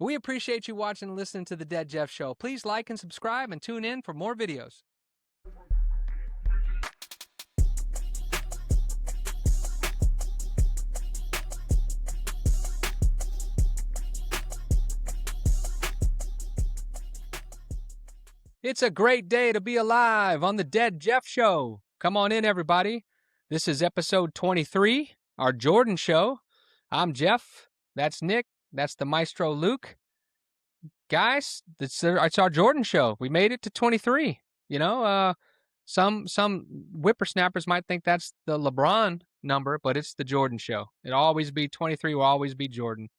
We appreciate you watching and listening to The Dead Jeff Show. Please like and subscribe and tune in for more videos. It's a great day to be alive on The Dead Jeff Show. Come on in, everybody. This is episode 23, our Jordan Show. I'm Jeff. That's Nick. That's the Maestro Luke. Guys, it's our Jordan Show. We made it to 23. Some whippersnappers might think that's the LeBron number, but it's the Jordan Show. It'll always be 23, will always be Jordan.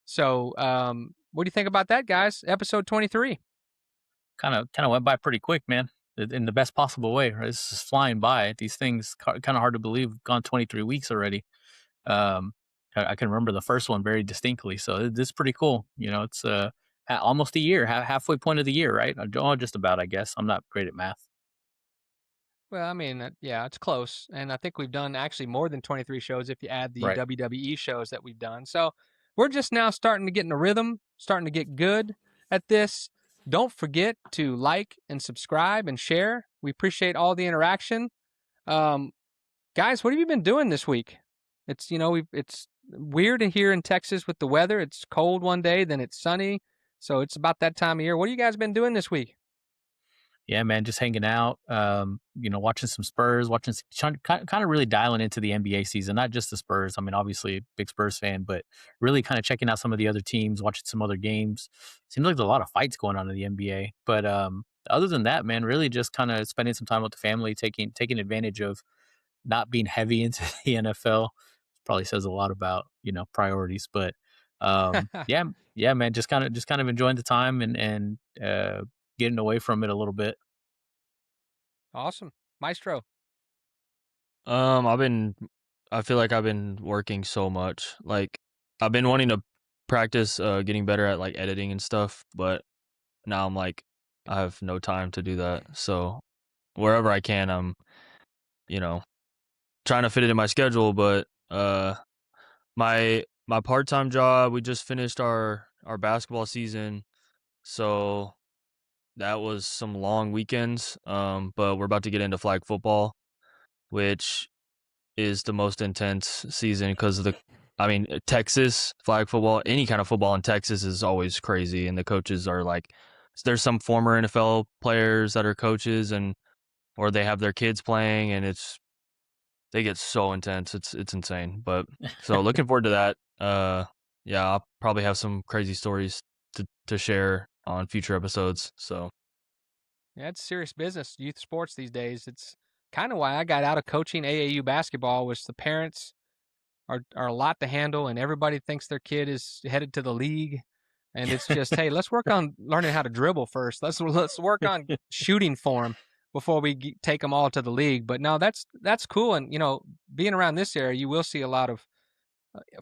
So what do you think about that, guys? Episode 23. Kind of went by pretty quick, man, in the best possible way. Right? This is flying by. These things kind of hard to believe. We've gone 23 weeks already. I can remember the first one very distinctly. So this is pretty cool. It's almost a year, halfway point of the year, right? Oh, just about, I guess. I'm not great at math. Well, I mean, yeah, it's close. And I think we've done actually more than 23 shows if you add the WWE shows that we've done. So we're just now starting to get in a rhythm, starting to get good at this. Don't forget to like and subscribe and share. We appreciate all the interaction. Guys, what have you been doing this week? It's weird here in Texas with the weather. It's cold one day, then it's sunny. So it's about that time of year. What have you guys been doing this week? Yeah, man, just hanging out, watching some Spurs, kind of really dialing into the NBA season, not just the Spurs. I mean, obviously, big Spurs fan, but really kind of checking out some of the other teams, watching some other games. Seems like there's a lot of fights going on in the NBA. But other than that, man, really just kind of spending some time with the family, taking advantage of not being heavy into the NFL. Probably says a lot about, priorities. But yeah, man, just kind of enjoying the time and getting away from it a little bit. Awesome. Maestro. I feel like I've been working so much. Like, I've been wanting to practice getting better at like editing and stuff, but now I'm like, I have no time to do that. So wherever I can, I'm, trying to fit it in my schedule. But my part-time job, we just finished our basketball season, so that was some long weekends. But we're about to get into flag football, which is the most intense season because of Texas flag football, any kind of football in Texas is always crazy. And the coaches are like, there's some former NFL players that are coaches or they have their kids playing, and they get so intense. It's insane. But so looking forward to that. Yeah, I'll probably have some crazy stories to share on future episodes. So yeah, it's serious business. Youth sports these days. It's kind of why I got out of coaching AAU basketball, was the parents are a lot to handle, and everybody thinks their kid is headed to the league. And it's just, hey, let's work on learning how to dribble first. Let's work on shooting form before we take them all to the league. But no, that's cool. And being around this area, you will see a lot of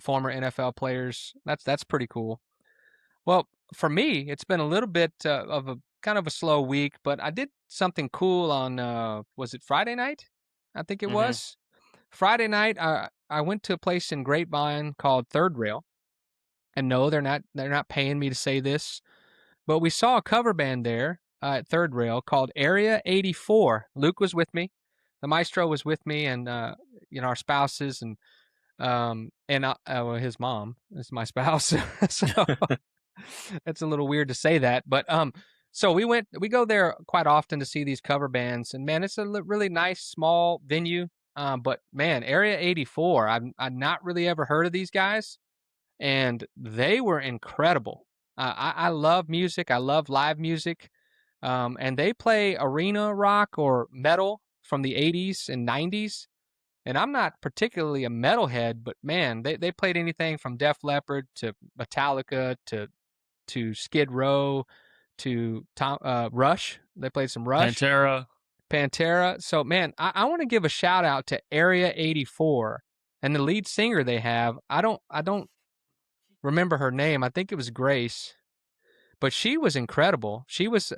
former NFL players. That's pretty cool. Well, for me, it's been a little bit of a kind of a slow week, but I did something cool on was it Friday night? I think it was Friday night. I went to a place in Grapevine called Third Rail, and no, they're not paying me to say this, but we saw a cover band there at Third Rail called Area 84. Luke was with me, the Maestro was with me, and our spouses and his mom is my spouse. So it's a little weird to say that, but so we go there quite often to see these cover bands, and man, it's a really nice small venue. But man, Area 84, I've not really ever heard of these guys, and they were incredible. I love music. I love live music. And they play arena rock or metal from the 80s and 90s. And I'm not particularly a metalhead, but man, they played anything from Def Leppard to Metallica to Skid Row to Rush. They played some Rush. Pantera. So man, I want to give a shout out to Area 84 and the lead singer they have. I don't remember her name. I think it was Grace, but she was incredible. She was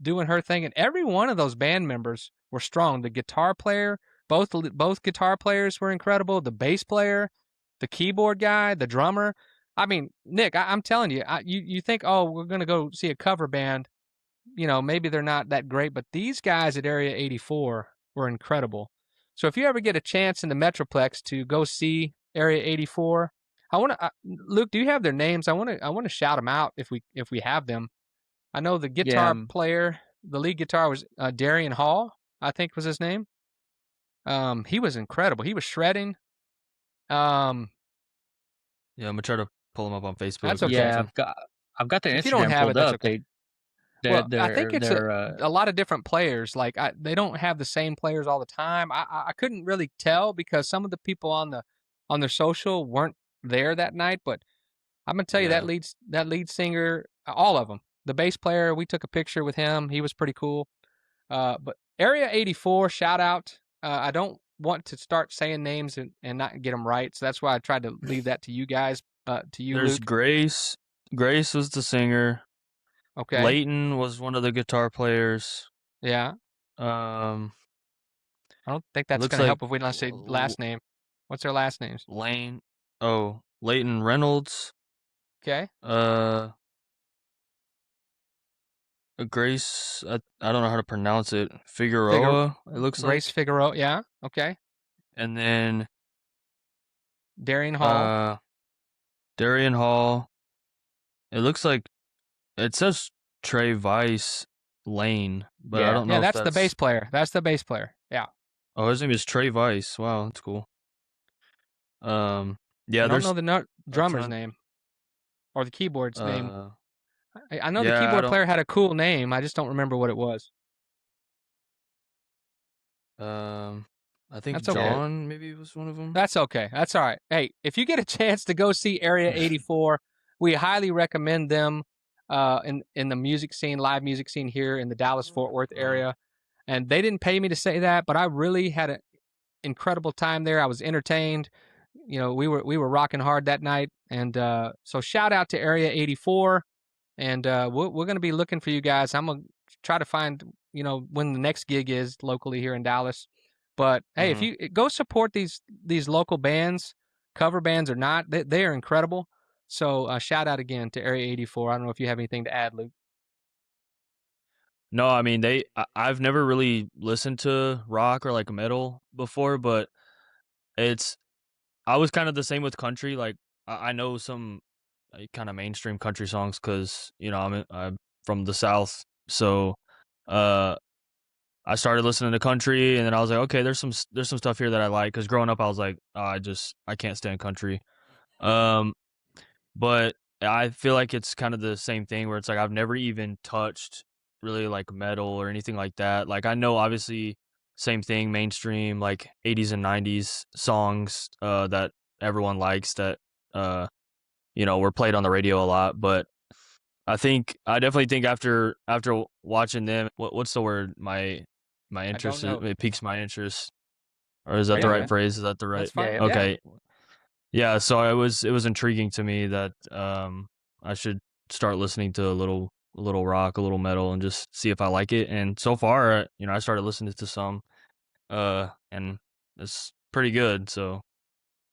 doing her thing, and every one of those band members were strong. The guitar player, both guitar players were incredible. The bass player, the keyboard guy, the drummer. I mean, Nick, I'm telling you, you think, oh, we're gonna go see a cover band. Maybe they're not that great, but these guys at Area 84 were incredible. So if you ever get a chance in the Metroplex to go see Area 84, I want to Luke, do you have their names? I want to shout them out if we have them. I know the Yeah, guitar player, the lead guitar was Darian Hall, I think was his name. He was incredible. He was shredding. Um, Yeah, I'm gonna try to pull them up on that's Facebook or okay. yeah, something. I've got their If you don't Instagram have pulled it, that's up. okay. They're Well, I think they're it's a, they're a lot of different players. Like they don't have the same players all the time. I couldn't really tell because some of the people on their social weren't there that night. But I'm gonna tell you Yeah, that lead singer, all of them. The bass player, we took a picture with him. He was pretty cool. But Area 84, shout out. I don't want to start saying names and not get them right, so that's why I tried to leave that to you guys. To you, there's Luke. Grace. Grace was the singer. Okay. Leighton was one of the guitar players. Yeah. Um, I don't think it that's looks gonna like help if we don't say last name. What's their last names? Lane. Oh, Leighton Reynolds. Okay. Uh, Grace. I don't know how to pronounce it. Figure Figueroa. It looks Grace like. Figueroa. Yeah. Okay. And then Darian Hall. uh, Darian Hall. It looks like it says Trey Vice Lane, but I yeah. don't Yeah, know if that's the bass that's. player. That's the bass player. Yeah. Oh, his name is Trey Vice. Wow, that's cool. Um, I yeah, don't know there's. the I'm drummer's trying. name or the keyboard's name. Uh, I know the yeah, I keyboard don't. player had a cool name. I just don't remember what it was. Um, I think That's okay. John maybe was one of them. That's okay. That's all right. Hey, if you get a chance to go see Area 84, we highly recommend them in the music scene, live music scene here in the Dallas Fort Worth Uh, area. And they didn't pay me to say that, but I really had an incredible time there. I was entertained. We were rocking hard that night, and so shout out to Area 84, and we're going to be looking for you guys. I'm gonna try to find when the next gig is locally here in Dallas. But hey, if mhm. you go support these local bands, cover bands or not, they are incredible. So shout out again to Area 84. I don't know if you have anything to add, Luke. No, I mean I've never really listened to rock or like metal before, but it's I was kind of the same with country. Like I know some kind of mainstream country songs because I'm from the South, so uh I started listening to country, and then I was like, okay, there's some stuff here that I like. Because growing up, I was like, oh, I can't stand country. Um, but I feel like it's kind of the same thing where it's like I've never even touched really like metal or anything like that. Like I know obviously same thing, mainstream like 80s and 90s songs that everyone likes that uh were played on the radio a lot, but I definitely think after watching them, what's the word? My I don't interest know. it piques my interest, or is that Right the Yeah, on. right phrase? Is that the right? That's yeah, fine. yeah. Yeah. Okay, yeah. So it was intriguing to me that I should start listening to a little rock, a little metal, and just see if I like it. And so far, I started listening to some, and it's pretty good. So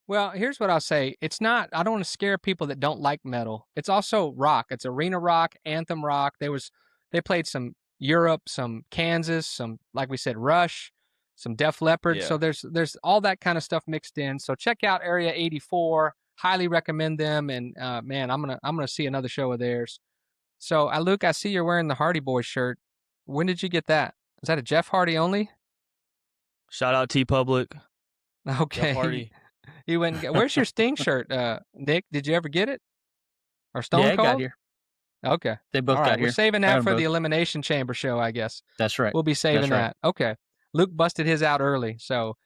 Well, here's what I'll say. It's not, I don't want to scare people that don't like metal. It's also rock. It's arena rock, anthem rock. They played some Europe, some Kansas, some, like we said, Rush, some Def Leppard. yeah. So there's all that kind of stuff mixed in. So check out Area 84. Highly recommend them. And man, I'm gonna see another show of theirs. So Luke, I see you're wearing the Hardy Boys shirt. When did you get that? Is that a Jeff Hardy only? Shout out T Public, Jeff Okay. Hardy. You went and where's your Sting shirt, Nick? Did you ever get it? Or Yeah, Stone it got Cold? here. Okay. They All both right. got We're here. saving Got that them for the both. Elimination Chamber show, I guess. That's right. We'll be saving That's right. that. Okay. Luke busted his out early. So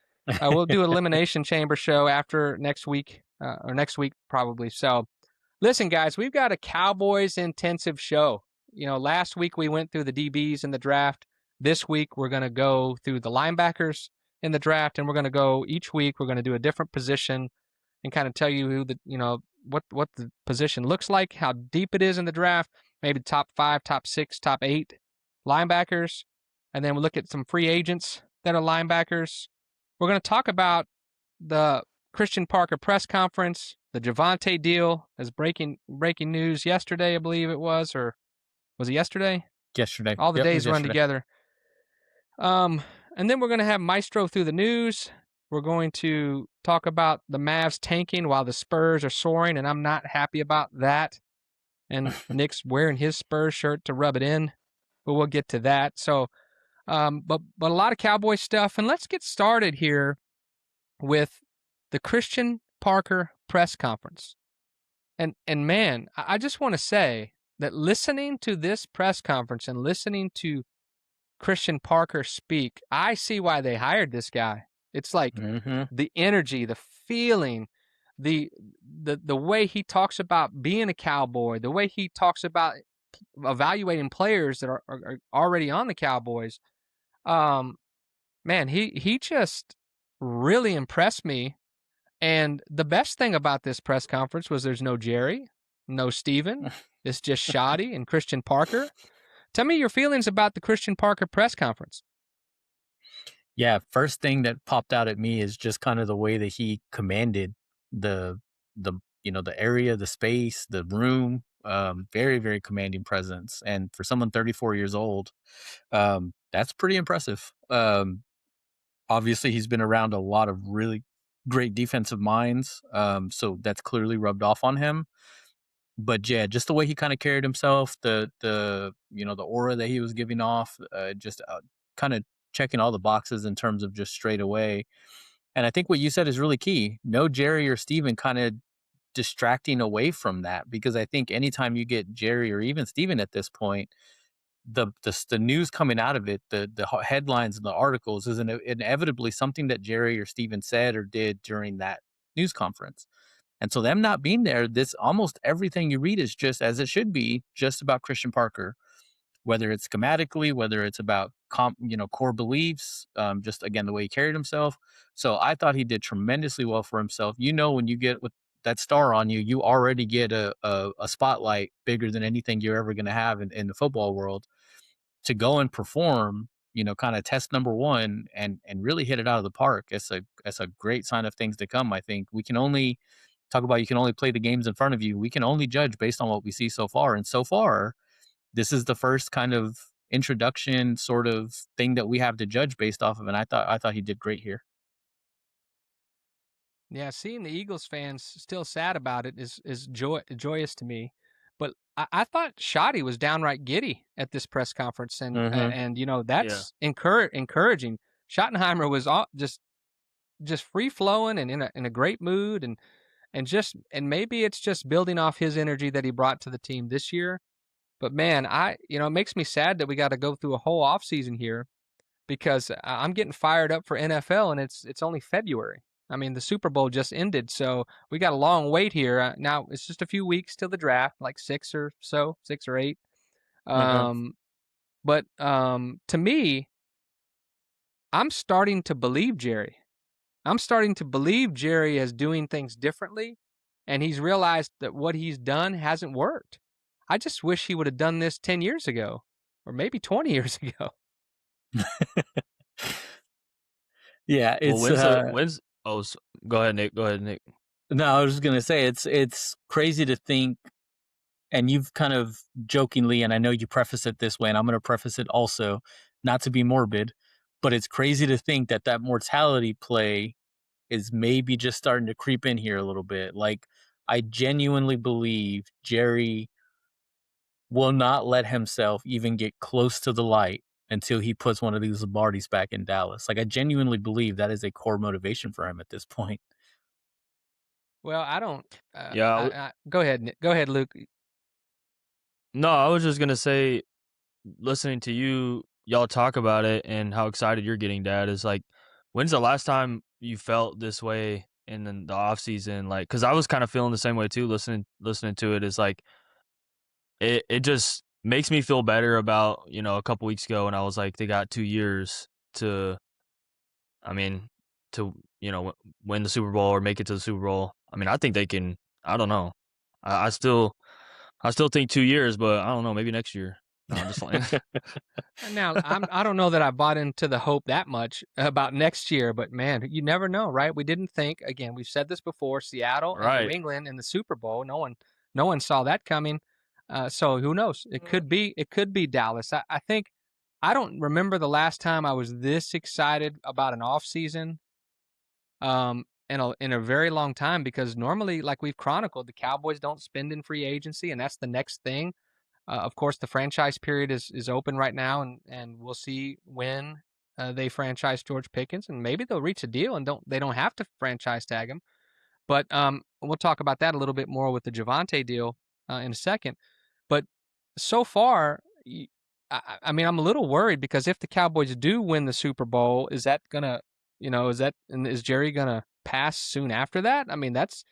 we'll do Elimination Chamber show after next week, or next week probably. So listen, guys, we've got a Cowboys intensive show. Last week we went through the DBs in the draft. This week we're going to go through the linebackers in the draft, and we're going to go each week. We're going to do a different position and kind of tell you who what the position looks like, how deep it is in the draft, maybe top 5, top 6, top 8 linebackers, and then we'll look at some free agents that are linebackers. We're going to talk about the Christian Parker press conference. the Javonte deal is breaking news yesterday, I believe it was, or was it yesterday? Yesterday. All the Yep, it was days run yesterday. together. And then we're going to have Maestro through the news. We're going to talk about the Mavs tanking while the Spurs are soaring, and I'm not happy about that. And Nick's wearing his Spurs shirt to rub it in, but we'll get to that. So, but a lot of Cowboy stuff, and let's get started here with the Christian Parker press conference. And man, I just want to say that listening to this press conference and listening to Christian Parker speak, I see why they hired this guy. It's like the energy, the feeling, the way he talks about being a Cowboy, the way he talks about evaluating players that are already on the Cowboys. Man, he just really impressed me. And the best thing about this press conference was there's no Jerry, no Steven. It's just Shoddy and Christian Parker. Tell me your feelings about the Christian Parker press conference. Yeah, first thing that popped out at me is just kind of the way that he commanded the the area, the space, the room. Very, very commanding presence. And for someone 34 years old, that's pretty impressive. Obviously he's been around a lot of really great defensive minds. So that's clearly rubbed off on him. But yeah, just the way he kind of carried himself, the aura that he was giving off, just kind of checking all the boxes in terms of just straight away. And I think what you said is really key. No Jerry or Steven kind of distracting away from that, because I think anytime you get Jerry or even Steven at this point, the news coming out of it, the headlines and the articles is inevitably something that Jerry or Steven said or did during that news conference. And so them not being there, this almost everything you read is just as it should be, just about Christian Parker, whether it's schematically, whether it's about core beliefs, just again the way he carried himself. So I thought he did tremendously well for himself. When you get with that star on you, you already get a spotlight bigger than anything you're ever going to have in the football world. To go and perform, kind of test number one and really hit it out of the park. It's a great sign of things to come. I think we can only talk about, you can only play the games in front of you. We can only judge based on what we see so far. And so far, this is the first kind of introduction sort of thing that we have to judge based off of. And I thought he did great here. Yeah, seeing the Eagles fans still sad about it is joyous to me. But I thought Shoddy was downright giddy at this press conference, and Yeah. that's encouraging. Schottenheimer was just free flowing and in a great mood, and maybe it's just building off his energy that he brought to the team this year. But man, it makes me sad that we got to go through a whole offseason here because I'm getting fired up for NFL, and it's only February. I mean, the Super Bowl just ended, so we got a long wait here. Now it's just a few weeks till the draft, like 6 or 8. Mm-hmm. But to me, I'm starting to believe Jerry. I'm starting to believe Jerry is doing things differently, and he's realized that what he's done hasn't worked. I just wish he would have done this 10 years ago, or maybe 20 years ago. Yeah, Well, it's go ahead, Nick. Go ahead, Nick. no, I was just gonna say it's crazy to think, and you've kind of jokingly, and I know you preface it this way, and I'm gonna preface it also, not to be morbid, but it's crazy to think that that mortality play is maybe just starting to creep in here a little bit. Like, I genuinely believe Jerry will not let himself even get close to the light until he puts one of these Lombardis back in Dallas. Like, I genuinely believe that is a core motivation for him at this point. Well, I don't. Yeah. Go ahead. Go ahead, Luke. No, I was just gonna say, listening to y'all talk about it and how excited you're getting, Dad, is like, when's the last time you felt this way in the off season? Like, because I was kind of feeling the same way too. Listening to it is like, it just makes me feel better about a couple weeks ago when I was like, they got 2 years to, I mean, to win the Super Bowl or make it to the Super Bowl. I mean, I think they can. I don't know. I still think 2 years, but I don't know. Maybe next year. No, I'm just playing. Now, I don't know that I bought into the hope that much about next year, but man, you never know, right? We didn't think, again, we've said this before, Seattle and New Right. England in the Super Bowl. No one saw that coming. So who knows? It could be Dallas. I think I don't remember the last time I was this excited about an offseason in a very long time, because normally, like we've chronicled, the Cowboys don't spend in free agency, and that's the next thing. Of course, the franchise period is open right now, and we'll see when they franchise George Pickens, and maybe they'll reach a deal and they don't have to franchise tag him. But we'll talk about that a little bit more with the Javante deal in a second. But so far, I mean, I'm a little worried, because if the Cowboys do win the Super Bowl, is that gonna, is Jerry gonna pass soon after that? I mean, that's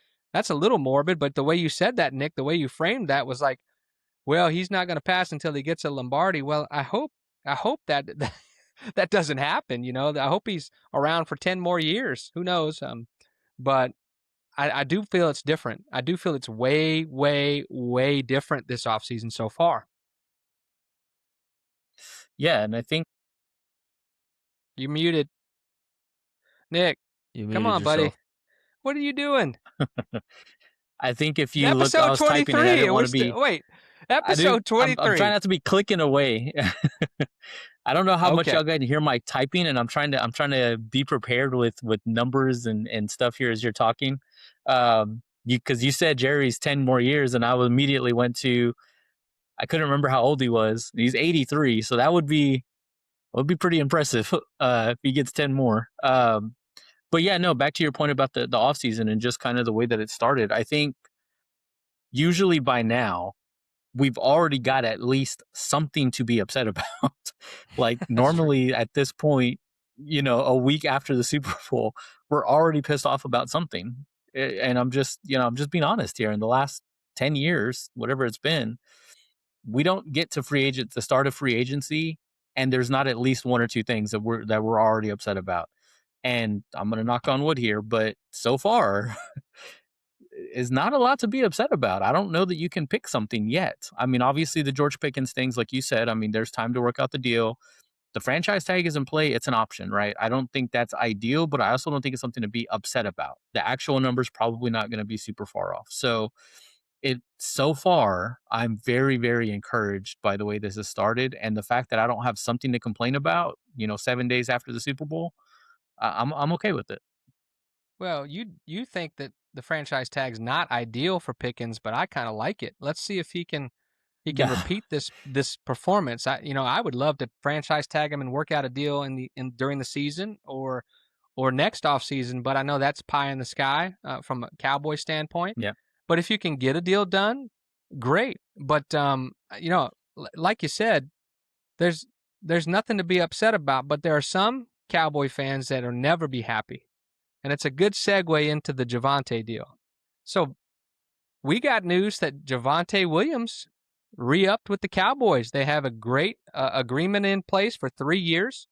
a little morbid. But the way you said that, Nick, the way you framed that was like, well, he's not going to pass until he gets a Lombardi. Well, I hope that that doesn't happen. I hope he's around for 10 more years. Who knows? But I do feel it's different. I do feel it's way, way, way different this offseason so far. Yeah, and I think You muted, Nick. You Come muted on, buddy. yourself. What are you doing? I think if you look, I Episode was typing and I 23. didn't want to be. Wait. I do. Episode I'm trying 23. not to be clicking away. I don't know how much Okay. y'all can hear my typing, and I'm trying to be prepared with numbers and stuff here as you're talking. Because you said Jerry's 10 more years, and I immediately went to, I couldn't remember how old he was. He's 83, so that would be pretty impressive if he gets 10 more. But yeah, no, back to your point about the offseason and just kind of the way that it started. I think usually by now we've already got at least something to be upset about. Like That's true. normally at this point, a week after the Super Bowl, we're already pissed off about something. And I'm just being honest here. In the last 10 years, whatever it's been, we don't get to the start of free agency, and there's not at least one or two things that we're already upset about. And I'm gonna knock on wood here, but so far is not a lot to be upset about. I don't know that you can pick something yet. I mean, obviously the George Pickens things, like you said, I mean, there's time to work out the deal. The franchise tag is in play. It's an option, right? I don't think that's ideal, but I also don't think it's something to be upset about. The actual number's probably not going to be super far off. So far, I'm very, very encouraged by the way this has started, and the fact that I don't have something to complain about, 7 days after the Super Bowl. I'm okay with it. Well, you think that the franchise tag's not ideal for Pickens, but I kind of like it. Let's see if he can Yeah. repeat this performance. I would love to franchise tag him and work out a deal in during the season, or next off season. But I know that's pie in the sky from a Cowboy standpoint. Yeah. But if you can get a deal done, great. But like you said, there's there's nothing to be upset about. But there are some Cowboy fans that'll never be happy, and it's a good segue into the Javante deal. So we got news that Javante Williams re-upped with the Cowboys. They have a great agreement in place for 3 years,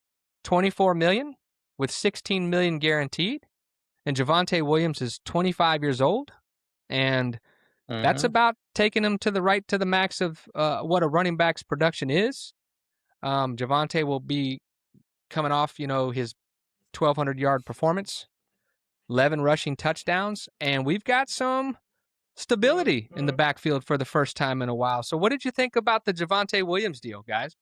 $24 million with $16 million guaranteed. And Javante Williams is 25 years old, and that's Mhm. about taking him to the max of what a running back's production is. Javante will be coming off, his 1,200-yard performance, 11 rushing touchdowns, and we've got some stability in the backfield for the first time in a while. So what did you think about the Javante Williams deal, guys?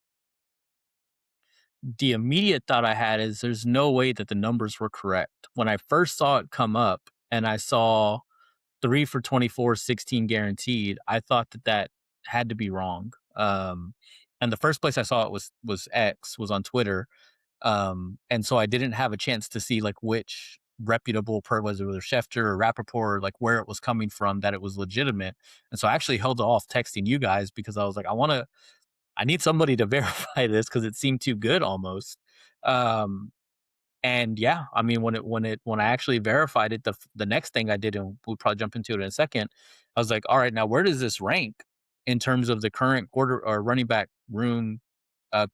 The immediate thought I had is there's no way that the numbers were correct. When I first saw it come up and I saw 3 for 24, 16 guaranteed, I thought that had to be wrong. And the first place I saw it was on Twitter. And so I didn't have a chance to see like which reputable was it, whether Schefter or Rappaport, like where it was coming from, that it was legitimate. And so I actually held off texting you guys because I was like, I need somebody to verify this because it seemed too good almost. Um, and yeah, I mean, when I actually verified it, the next thing I did, and we'll probably jump into it in a second, I was like, all right, now where does this rank in terms of the current quarter or running back room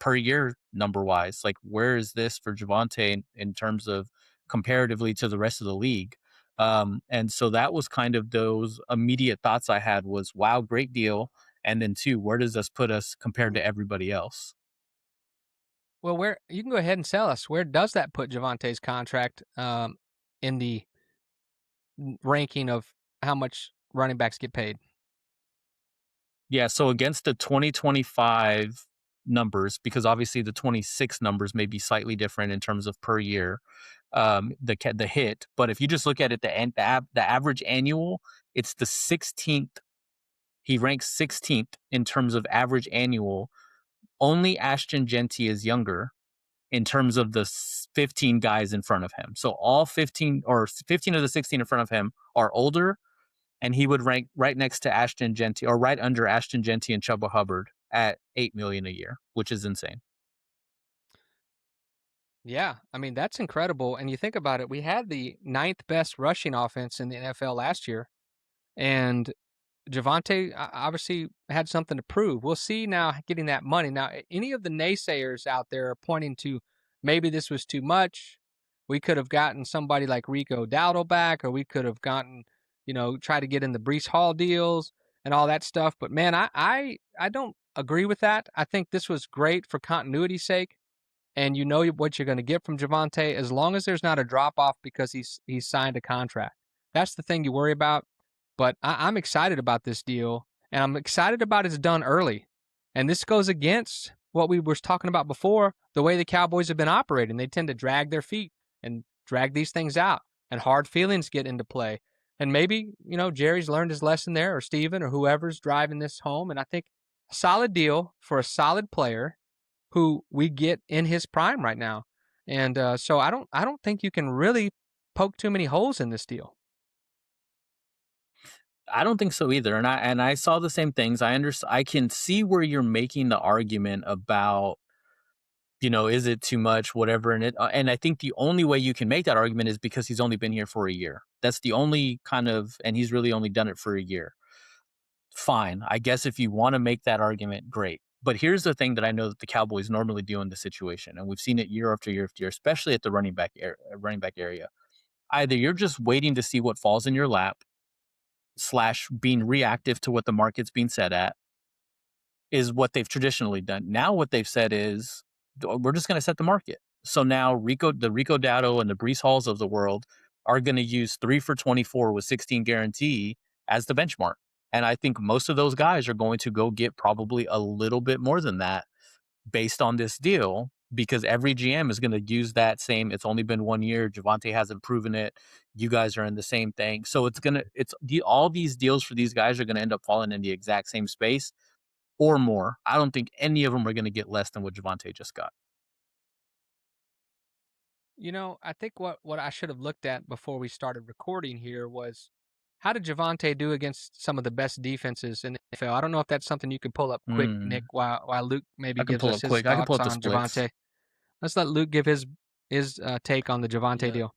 per year number wise? Like, where is this for Javante in terms of comparatively to the rest of the league? And so that was kind of those immediate thoughts I had was, wow, great deal. And then two, where does this put us compared to everybody else? Well, where you can go ahead and tell us, where does that put Javante's contract in the ranking of how much running backs get paid? Yeah, so against the 2025 numbers, because obviously the 26 numbers may be slightly different in terms of per year, the hit. But if you just look at it, the average annual, it's the 16th. He ranks 16th in terms of average annual. Only Ashton Genty is younger in terms of the 15 guys in front of him. So all 15 of the 16 in front of him are older, and he would rank right next to Ashton Genty, or right under Ashton Genty and Chuba Hubbard at 8 million a year, which is insane. Yeah, I mean that's incredible. And you think about it, we had the ninth best rushing offense in the NFL last year, and Javante obviously had something to prove. We'll see now getting that money. Now, any of the naysayers out there are pointing to maybe this was too much. We could have gotten somebody like Rico Dowdle back, or we could have gotten, try to get in the Brees Hall deals and all that stuff. But man, I don't agree with that. I think this was great for continuity's sake, and you know what you're going to get from Javante as long as there's not a drop off because he's signed a contract. That's the thing you worry about. But I'm excited about this deal, and I'm excited about it's done early. And this goes against what we were talking about before, the way the Cowboys have been operating. They tend to drag their feet and drag these things out, and hard feelings get into play. And maybe, Jerry's learned his lesson there, or Steven, or whoever's driving this home. And I think a solid deal for a solid player who we get in his prime right now. And so I don't think you can really poke too many holes in this deal. I don't think so either. And I saw the same things. I can see where you're making the argument about, is it too much, whatever. And I think the only way you can make that argument is because he's only been here for a year. That's the only and he's really only done it for a year. Fine. I guess if you want to make that argument, great. But here's the thing that I know that the Cowboys normally do in this situation, and we've seen it year after year after year, especially at the running back area. Either you're just waiting to see what falls in your lap, slash being reactive to what the market's being set at, is what they've traditionally done. Now what they've said is, we're just going to set the market. So now the Rico Dowdle and the Brees Halls of the world are going to use 3 for 24 with 16 guarantee as the benchmark. And I think most of those guys are going to go get probably a little bit more than that based on this deal, because every GM is going to use that same, it's only been 1 year, Javante hasn't proven it, you guys are in the same thing. So all these deals for these guys are going to end up falling in the exact same space or more. I don't think any of them are going to get less than what Javante just got. I think what I should have looked at before we started recording here was, how did Javante do against some of the best defenses in the NFL? I don't know if that's something you could pull up quick, Nick, while Luke maybe I can gives pull us up his quick. I can pull thoughts up the on splits. Javante. Let's let Luke give his take on the Javante deal.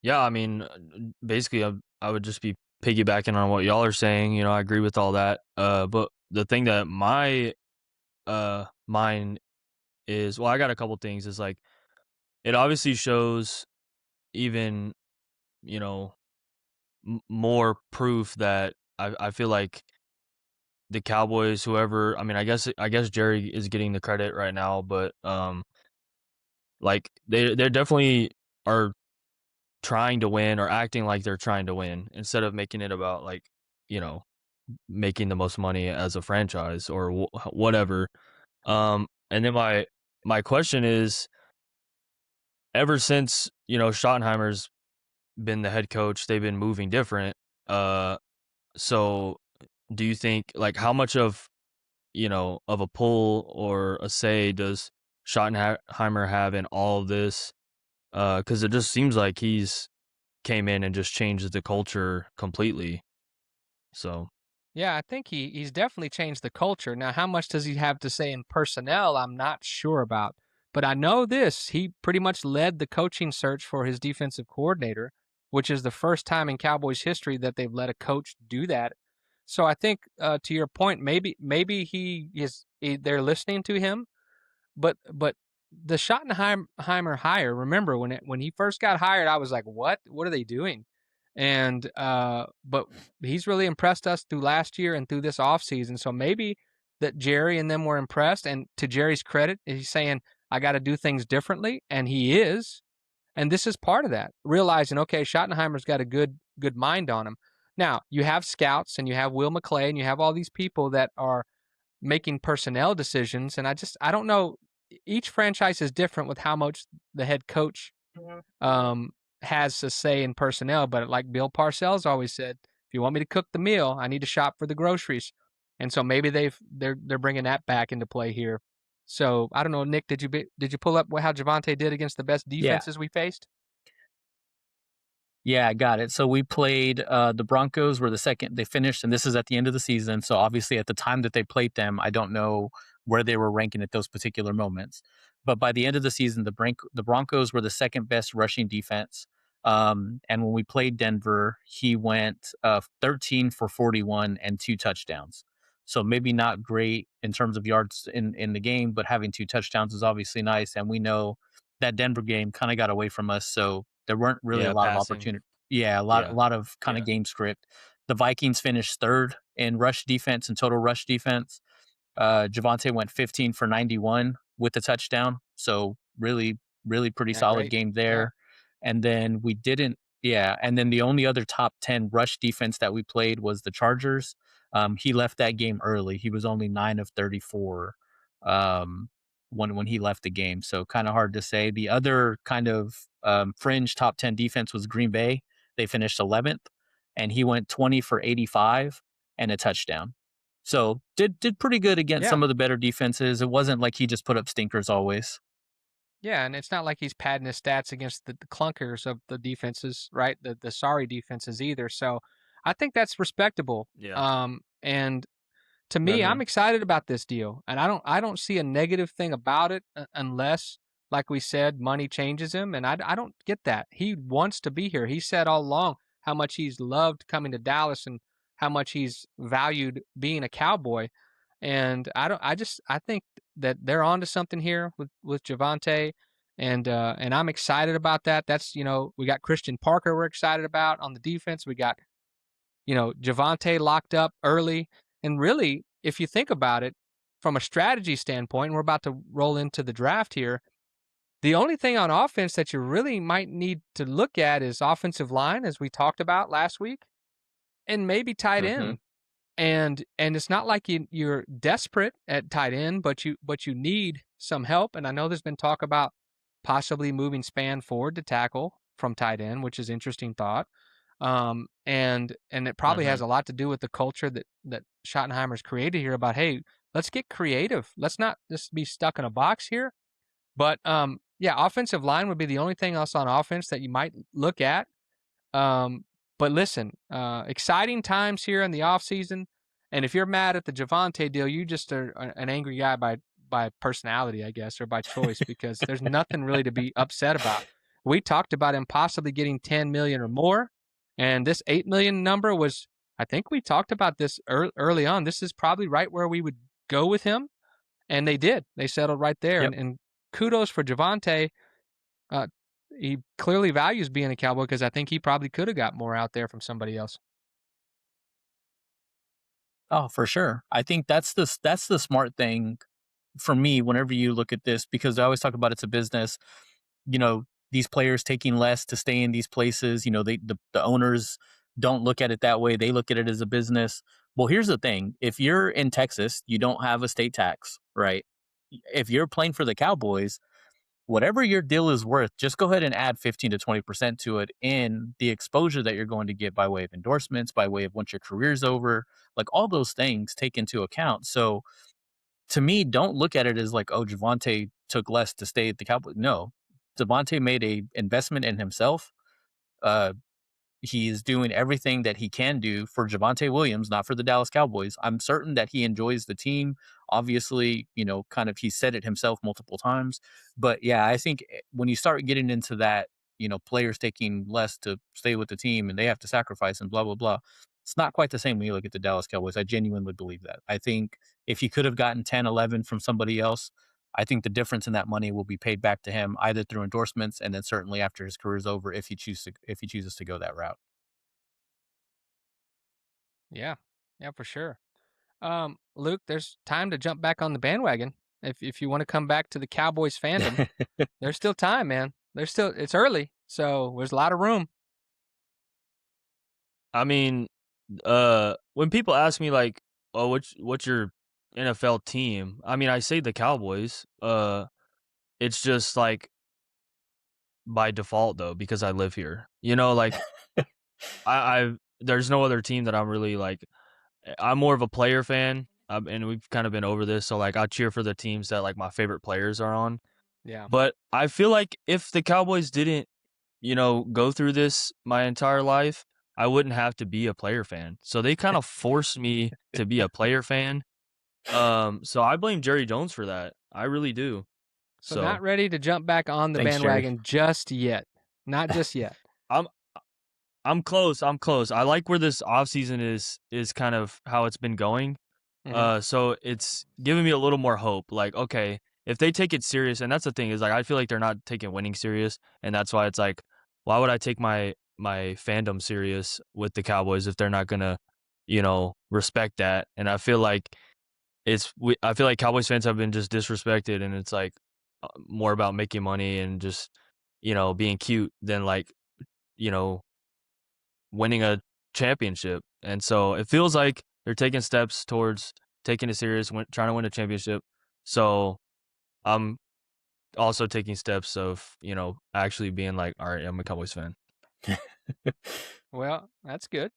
Yeah, I mean, basically, I would just be piggybacking on what y'all are saying. I agree with all that. But the thing that my mind is, well, I got a couple things. Is like, it obviously shows even, you know, more proof that I feel like the Cowboys, whoever, I mean, I guess Jerry is getting the credit right now, but like they definitely are trying to win, or acting like they're trying to win, instead of making it about, like, you know, making the most money as a franchise, or whatever. And then my question is, ever since, Schottenheimer's been the head coach, they've been moving different. So do you think, like, how much of a pull or a say does Schottenheimer have in all of this? Because it just seems like he's came in and just changed the culture completely. So Yeah, I think he's definitely changed the culture. Now, how much does he have to say in personnel? I'm not sure about. But I know this, he pretty much led the coaching search for his defensive coordinator, which is the first time in Cowboys history that they've let a coach do that. So I think, to your point, maybe they're listening to him, but the Schottenheimer hire, remember when he first got hired, I was like, what? What are they doing? And but he's really impressed us through last year and through this offseason. So maybe that Jerry and them were impressed. And to Jerry's credit, he's saying, I got to do things differently. And he is. And this is part of that, realizing, okay, Schottenheimer's got a good mind on him. Now, you have scouts and you have Will McClay and you have all these people that are making personnel decisions. And I don't know. Each franchise is different with how much the head coach um, has a say in personnel. But like Bill Parcells always said, if you want me to cook the meal, I need to shop for the groceries. And so maybe they're bringing that back into play here. So I don't know, Nick, did you pull up how Javante did against the best Yeah. defenses we faced? Yeah, I got it. So we played the Broncos were the second they finished, and this is at the end of the season. So obviously at the time that they played them, I don't know where they were ranking at those particular moments. But by the end of the season, the Broncos were the second best rushing defense. And when we played Denver, he went 13 for 41 and 2 touchdowns. So maybe not great in terms of yards in the game, but having 2 touchdowns is obviously nice. And we know that Denver game kind of got away from us. So there weren't really a Yeah, lot of passing. opportunity. Yeah, a Yeah. lot of kind Yeah. of game script. The Vikings finished third in rush defense and total rush defense. Javante went 15 for 91 with a touchdown. So really, really pretty Yeah, solid great. game Yeah. there. And then we didn't, yeah. And then the only other top 10 rush defense that we played was the Chargers. He left that game early. He was only 9 of 34 um, when he left the game. So kind of hard to say. The other kind of fringe top 10 defense was Green Bay. They finished 11th, and he went 20 for 85 and a touchdown. So did pretty good against Yeah. some of the better defenses. It wasn't like he just put up stinkers always. Yeah, and it's not like he's padding his stats against the clunkers of the defenses, right? The sorry defenses either. So I think that's respectable. Yeah. And to me, Mm-hmm. I'm excited about this deal, and I don't see a negative thing about it unless, like we said, money changes him, and I don't get that. He wants to be here. He said all along how much he's loved coming to Dallas and how much he's valued being a Cowboy. And I think that they're onto something here with Javante, and I'm excited about that. That's we got Christian Parker we're excited about on the defense. We got Javante locked up early. And really, if you think about it from a strategy standpoint, and we're about to roll into the draft here, the only thing on offense that you really might need to look at is offensive line, as we talked about last week, and maybe tight Mm-hmm. end. And it's not like you're desperate at tight end, but you need some help. And I know there's been talk about possibly moving Span forward to tackle from tight end, which is interesting thought. And it probably Mm-hmm. has a lot to do with the culture that Schottenheimer's created here about, hey, let's get creative. Let's not just be stuck in a box here. But yeah, offensive line would be the only thing else on offense that you might look at. Um, but listen, exciting times here in the offseason. And if you're mad at the Javante deal, you just are an angry guy by personality, I guess, or by choice, because there's nothing really to be upset about. We talked about him possibly getting 10 million or more, and this 8 million number was, I think we talked about this early on. This is probably right where we would go with him, and they did. They settled right there, Yep. and kudos for Javante. Uh, he clearly values being a Cowboy because I think he probably could have got more out there from somebody else. Oh, for sure. I think that's the smart thing for me whenever you look at this, because I always talk about it's a business. You know, these players taking less to stay in these places. The owners don't look at it that way. They look at it as a business. Well, here's the thing: if you're in Texas, you don't have a state tax, right? If you're playing for the Cowboys, whatever your deal is worth, just go ahead and add 15 to 20% to it in the exposure that you're going to get by way of endorsements, by way of once your career's over, like all those things take into account. So to me, don't look at it as like, oh, Javante took less to stay at the Cowboys. No, Javante made a investment in himself. Uh, he is doing everything that he can do for Javante Williams, not for the Dallas Cowboys. I'm certain that he enjoys the team. Obviously, kind of he said it himself multiple times. But yeah, I think when you start getting into that, players taking less to stay with the team and they have to sacrifice and blah, blah, blah. It's not quite the same when you look at the Dallas Cowboys. I genuinely believe that. I think if he could have gotten 10, 11 from somebody else, I think the difference in that money will be paid back to him either through endorsements and then certainly after his career is over if he chooses to go that route. Yeah, yeah, for sure. Luke, there's time to jump back on the bandwagon. If you want to come back to the Cowboys fandom, there's still time, man. It's early, so there's a lot of room. I mean, when people ask me like, "Oh, what's your NFL team?" I mean, I say the Cowboys. It's just like by default though because I live here. You know, like I there's no other team that I'm really like. I'm more of a player fan, and we've kind of been over this. So like, I cheer for the teams that like my favorite players are on. Yeah. But I feel like if the Cowboys didn't, go through this my entire life, I wouldn't have to be a player fan. So they kind of forced me to be a player fan. So I blame Jerry Jones for that. I really do. So not So ready to jump back on the Thanks, Jerry. bandwagon just yet. Not just yet. I'm I'm close. I'm close. I like where this offseason is kind of how it's been going. Mhm. So it's giving me a little more hope. Like, okay, if they take it serious, and that's the thing is like I feel like they're not taking winning serious, and that's why it's like, why would I take my fandom serious with the Cowboys if they're not gonna, respect that? And I feel like I feel like Cowboys fans have been just disrespected, and it's like more about making money and just being cute than like you know winning a championship. And so it feels like they're taking steps towards taking it serious, trying to win a championship. So I'm also taking steps of, actually being like, all right, I'm a Cowboys fan. Well, that's good.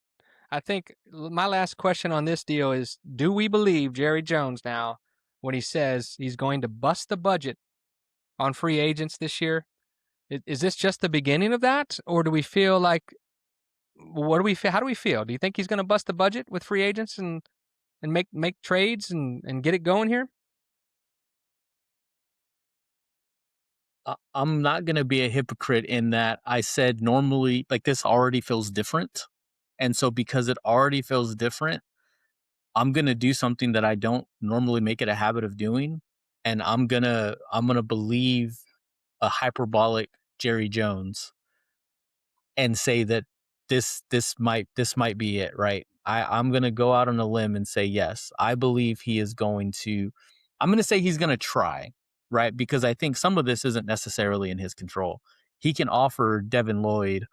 I think my last question on this deal is, do we believe Jerry Jones now when he says he's going to bust the budget on free agents this year? Is this just the beginning of that, or do we feel like what do we feel? How do we feel? Do you think he's going to bust the budget with free agents and make trades and get it going here? I'm not going to be a hypocrite in that I said normally, like, this already feels different. And so because it already feels different, I'm going to do something that I don't normally make it a habit of doing. And I'm going to believe a hyperbolic Jerry Jones and say that this might be it, right? I'm gonna go out on a limb and say yes. I believe he is going to. I'm gonna say he's gonna try, right? Because I think some of this isn't necessarily in his control. He can offer Devin Lloyd,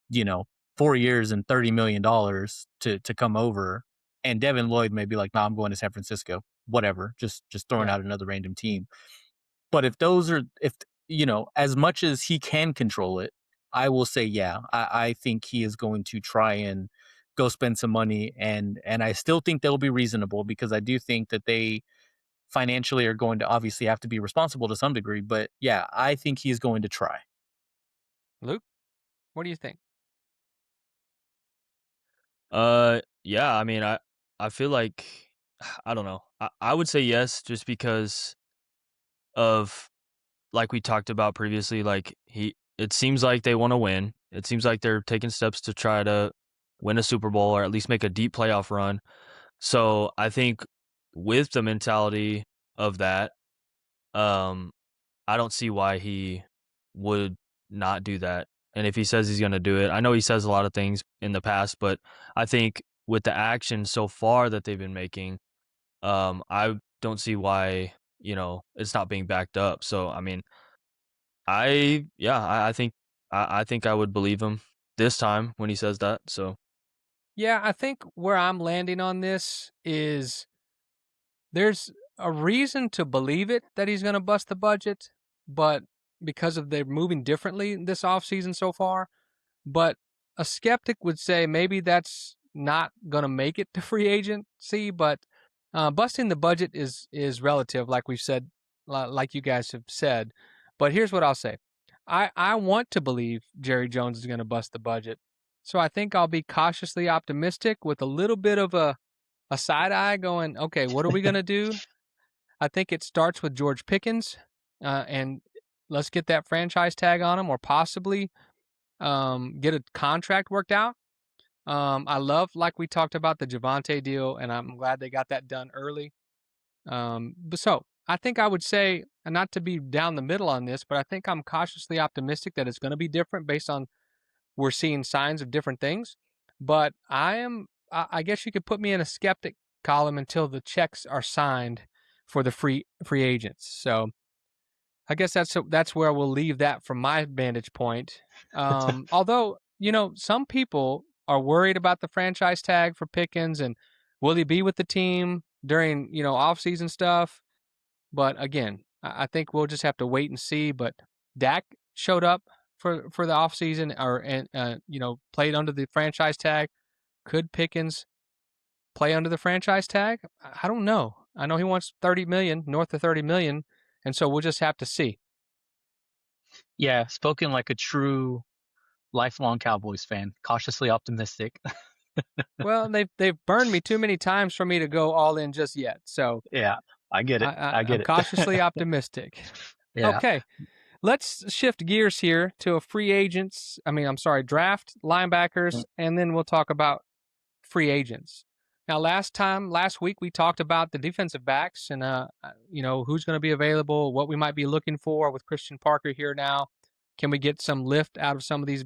you know, 4 years and $30 million to come over, and Devin Lloyd may be like, "No, I'm going to San Francisco." Whatever, just throwing Yeah. out another random team. But if as much as he can control it, I will say, yeah, I think he is going to try and go spend some money, and I still think they'll be reasonable because I do think that they financially are going to obviously have to be responsible to some degree. But yeah, I think he's going to try. Luke, what do you think? Yeah, I mean, I feel like, I don't know. I would say yes, just because of, like we talked about previously, like it seems like they want to win. It seems like they're taking steps to try to win a Super Bowl or at least make a deep playoff run. So I think with the mentality of that, um, I don't see why he would not do that. And if he says he's going to do it, I know he says a lot of things in the past, but I think with the action so far that they've been making, I don't see why, it's not being backed up. So, I mean, I think, I think I would believe him this time when he says that. So, Yeah, I think where I'm landing on this is there's a reason to believe it that he's going to bust the budget, but because of they're moving differently this offseason so far. But a skeptic would say maybe that's not going to make it to free agency. But busting the budget is relative, like we've said, like you guys have said. But here's what I'll say: I want to believe Jerry Jones is going to bust the budget, so I think I'll be cautiously optimistic with a little bit of a side eye, going, okay, what are we going to do? I think it starts with George Pickens, and let's get that franchise tag on him, or possibly get a contract worked out. I love, like we talked about, the Javante deal, and I'm glad they got that done early. But so I think I would say, and not to be down the middle on this, but I think I'm cautiously optimistic that it's going to be different based on we're seeing signs of different things. But I guess you could put me in a skeptic column until the checks are signed for the free agents. So I guess that's where we'll leave that from my vantage point. Although some people are worried about the franchise tag for Pickens and will he be with the team during off-season stuff. But again, I think we'll just have to wait and see. But Dak showed up for the offseason and played under the franchise tag. Could Pickens play under the franchise tag? I don't know. I know he wants 30 million, north of 30 million, and so we'll just have to see. Yeah, spoken like a true lifelong Cowboys fan, cautiously optimistic. Well, they've burned me too many times for me to go all in just yet. So Yeah, I get it. I I'm get it. cautiously optimistic. Yeah. Okay, let's shift gears here to a draft linebackers, and then we'll talk about free agents. Now, last week we talked about the defensive backs and who's going to be available, what we might be looking for with Christian Parker here now. Can we get some lift out of some of these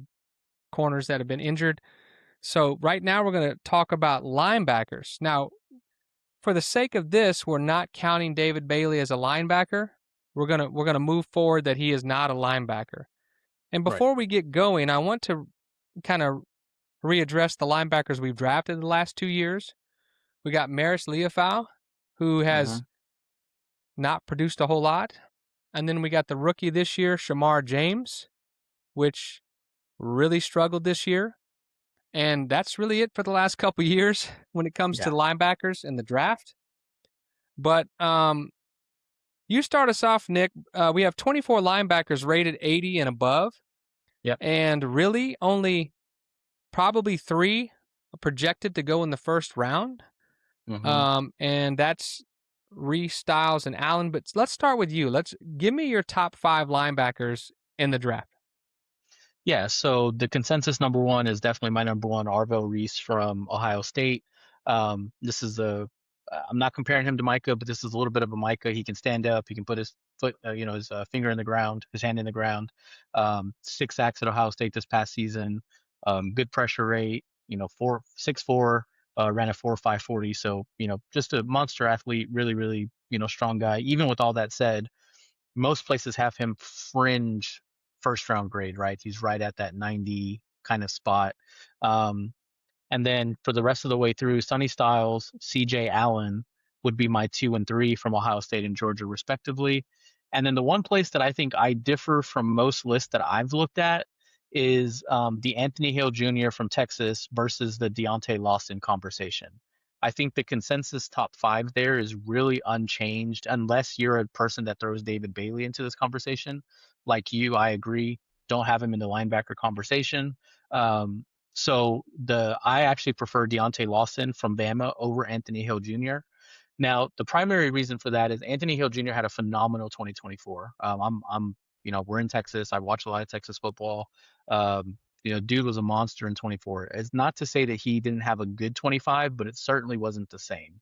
corners that have been injured? So right now we're going to talk about linebackers. Now, for the sake of this, we're not counting David Bailey as a linebacker. We're gonna move forward that he is not a linebacker. And Right. before we get going, I want to kind of readdress the linebackers we've drafted the last 2 years. We got Maris Leofau, who has not produced a whole lot. And then we got the rookie this year, Shamar James, which really struggled this year. And that's really it for the last couple years when it comes to Yeah. the linebackers in the draft. But you start us off, Nick. We have 24 linebackers rated 80 and above. Yep. And really only probably 3 projected to go in the first round. And that's Reese, Styles, and Allen. But let's start with you. Give me your top 5 linebackers in the draft. Yeah, so the consensus number one is definitely my number one, Arvell Reese from Ohio State. This is I'm not comparing him to Micah, but this is a little bit of a Micah. He can stand up. He can put his foot, his finger in the ground, his hand in the ground. 6 sacks at Ohio State this past season. Good pressure rate. 6'4", ran a 4.5 40. So just a monster athlete. Really, really strong guy. Even with all that said, most places have him fringe first round grade, right? He's right at that 90 kind of spot. And then for the rest of the way through, Sonny Styles, CJ Allen would be my 2 and 3 from Ohio State and Georgia, respectively. And then the one place that I think I differ from most lists that I've looked at is the Anthony Hill Jr. from Texas versus the Deontay Lawson conversation. I think the consensus top 5 there is really unchanged unless you're a person that throws David Bailey into this conversation. Like you, I agree. Don't have him in the linebacker conversation. I actually prefer Deontay Lawson from Bama over Anthony Hill Jr. Now, the primary reason for that is Anthony Hill Jr. had a phenomenal 2024. We're in Texas. I watch a lot of Texas football. Dude was a monster in 24. It's not to say that he didn't have a good 25, but it certainly wasn't the same.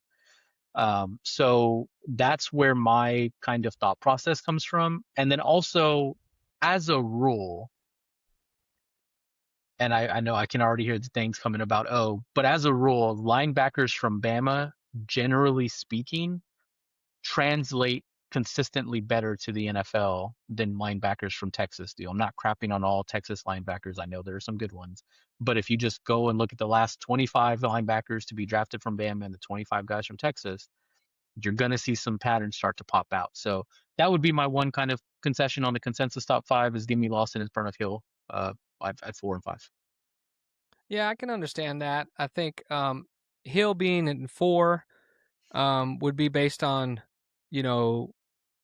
So that's where my kind of thought process comes from. And then also, as a rule, and I know I can already hear the things coming about, but as a rule, linebackers from Bama, generally speaking, translate consistently better to the NFL than linebackers from Texas do. I'm not crapping on all Texas linebackers. I know there are some good ones. But if you just go and look at the last 25 linebackers to be drafted from Bama and the 25 guys from Texas, you're going to see some patterns start to pop out. So that would be my one kind of concession on the consensus top 5 is give me Lawson in front of Hill at 4 and 5. Yeah, I can understand that. I think Hill being in 4 would be based on,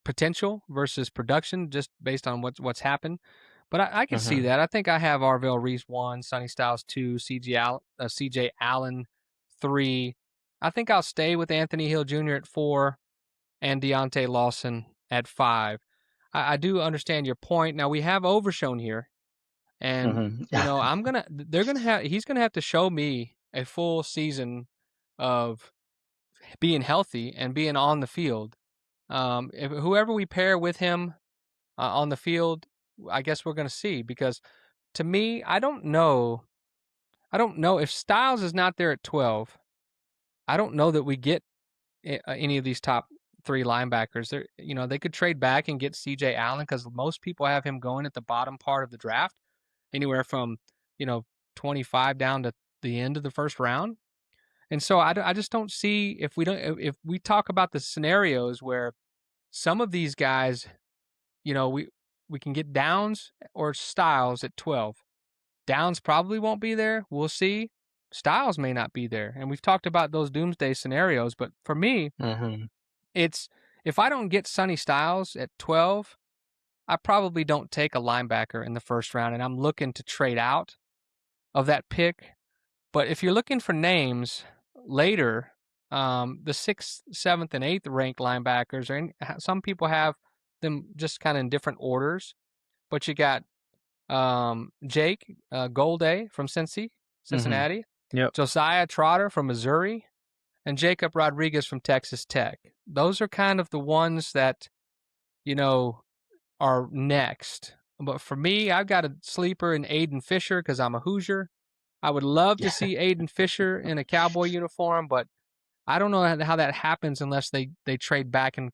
potential versus production, just based on what's happened. But I can see that. I think I have Arvell Reese 1, Sonny Styles 2, CJ Allen 3. I think I'll stay with Anthony Hill Jr. at 4 and Deontay Lawson at 5. I do understand your point. Now we have Overshown here, and he's gonna have to show me a full season of being healthy and being on the field. If whoever we pair with him on the field, I guess we're going to see, because to me, I don't know I don't know if Styles is not there at 12. I don't know that we get any of these top three linebackers. They could trade back and get C.J. Allen because most people have him going at the bottom part of the draft, anywhere from you know 25 down to the end of the first round. And so I just don't see if we talk about the scenarios where some of these guys, we can get Downs or Styles at 12. Downs probably won't be there. We'll see. Styles may not be there. And we've talked about those doomsday scenarios, but for me, it's if I don't get Sonny Styles at 12, I probably don't take a linebacker in the first round, and I'm looking to trade out of that pick. But if you're looking for names later, the 6th, 7th, and 8th ranked linebackers, some people have them just kind of in different orders. But you got Jake Golday from Cincinnati, Yep. Josiah Trotter from Missouri, and Jacob Rodriguez from Texas Tech. Those are kind of the ones that, are next. But for me, I've got a sleeper in Aiden Fisher because I'm a Hoosier. I would love to see Aiden Fisher in a Cowboy uniform, but I don't know how that happens unless they trade back and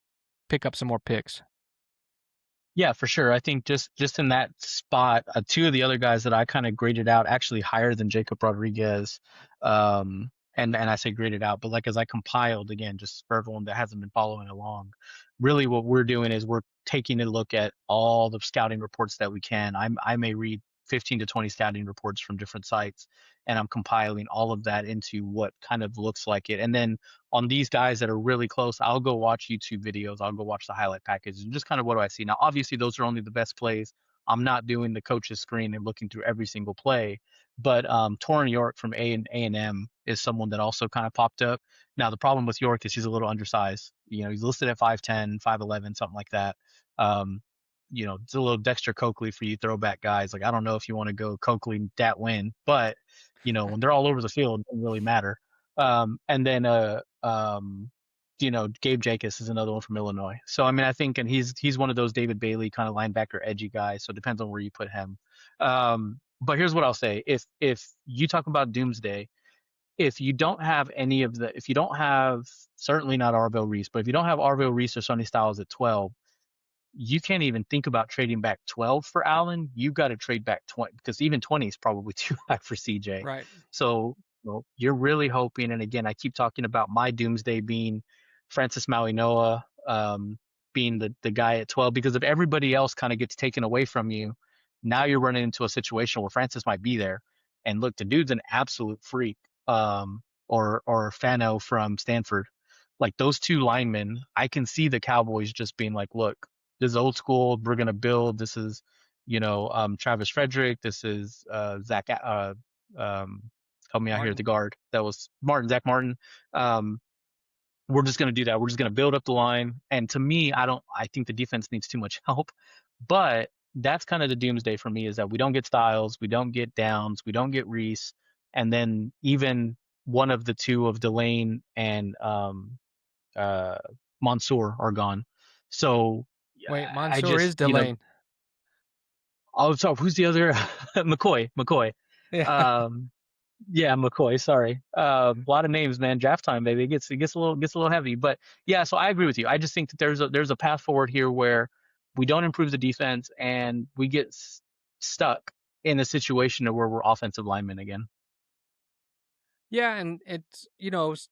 pick up some more picks. Yeah, for sure. I think just in that spot, two of the other guys that I kind of graded out actually higher than Jacob Rodriguez. And I say graded out, but like as I compiled again, just for everyone that hasn't been following along, really what we're doing is we're taking a look at all the scouting reports that we can. I may read 15 to 20 scouting reports from different sites, and I'm compiling all of that into what kind of looks like it. And then on these guys that are really close, I'll go watch YouTube videos. I'll go watch the highlight package and just kind of what do I see. Now, obviously, those are only the best plays. I'm not doing the coach's screen and looking through every single play. But Torrin York from A&M is someone that also kind of popped up. Now, the problem with York is he's a little undersized. He's listed at 5'10", 5'11", something like that. It's a little Dexter Coakley for you throwback guys. Like, I don't know if you want to go Coakley, Dat win, but, when they're all over the field, it doesn't really matter. And then Gabe Jacobs is another one from Illinois. So I mean, I think, and he's one of those David Bailey kind of linebacker edgy guys. So it depends on where you put him. But here's what I'll say: if you talk about doomsday, if you don't have certainly not Arvell Reese, but if you don't have Arvell Reese or Sonny Styles at 12, you can't even think about trading back 12 for Allen. You got to trade back 20 because even 20 is probably too high for CJ. Right. So you're really hoping, and again, I keep talking about my doomsday being Francis Maui-Noah, being the guy at 12, because if everybody else kind of gets taken away from you, now you're running into a situation where Francis might be there. And look, the dude's an absolute freak. Or Fano from Stanford. Like those two linemen, I can see the Cowboys just being like, look, this is old school. We're gonna build. This is, Travis Frederick. This is Zach. Help me out here at the guard. That was Zach Martin. We're just gonna do that. We're just gonna build up the line. And to me, I think the defense needs too much help. But that's kind of the doomsday for me, is that we don't get Styles, we don't get Downs, we don't get Reese, and then even one of the two of Delane and Mansour are gone. So wait, Mansour is Delane. So who's the other? McCoy. Yeah. Yeah, McCoy. Sorry. A lot of names, man. Draft time, baby. It gets a little heavy. But yeah, so I agree with you. I just think that there's a path forward here where we don't improve the defense and we get stuck in a situation where we're offensive linemen again. Yeah, and it's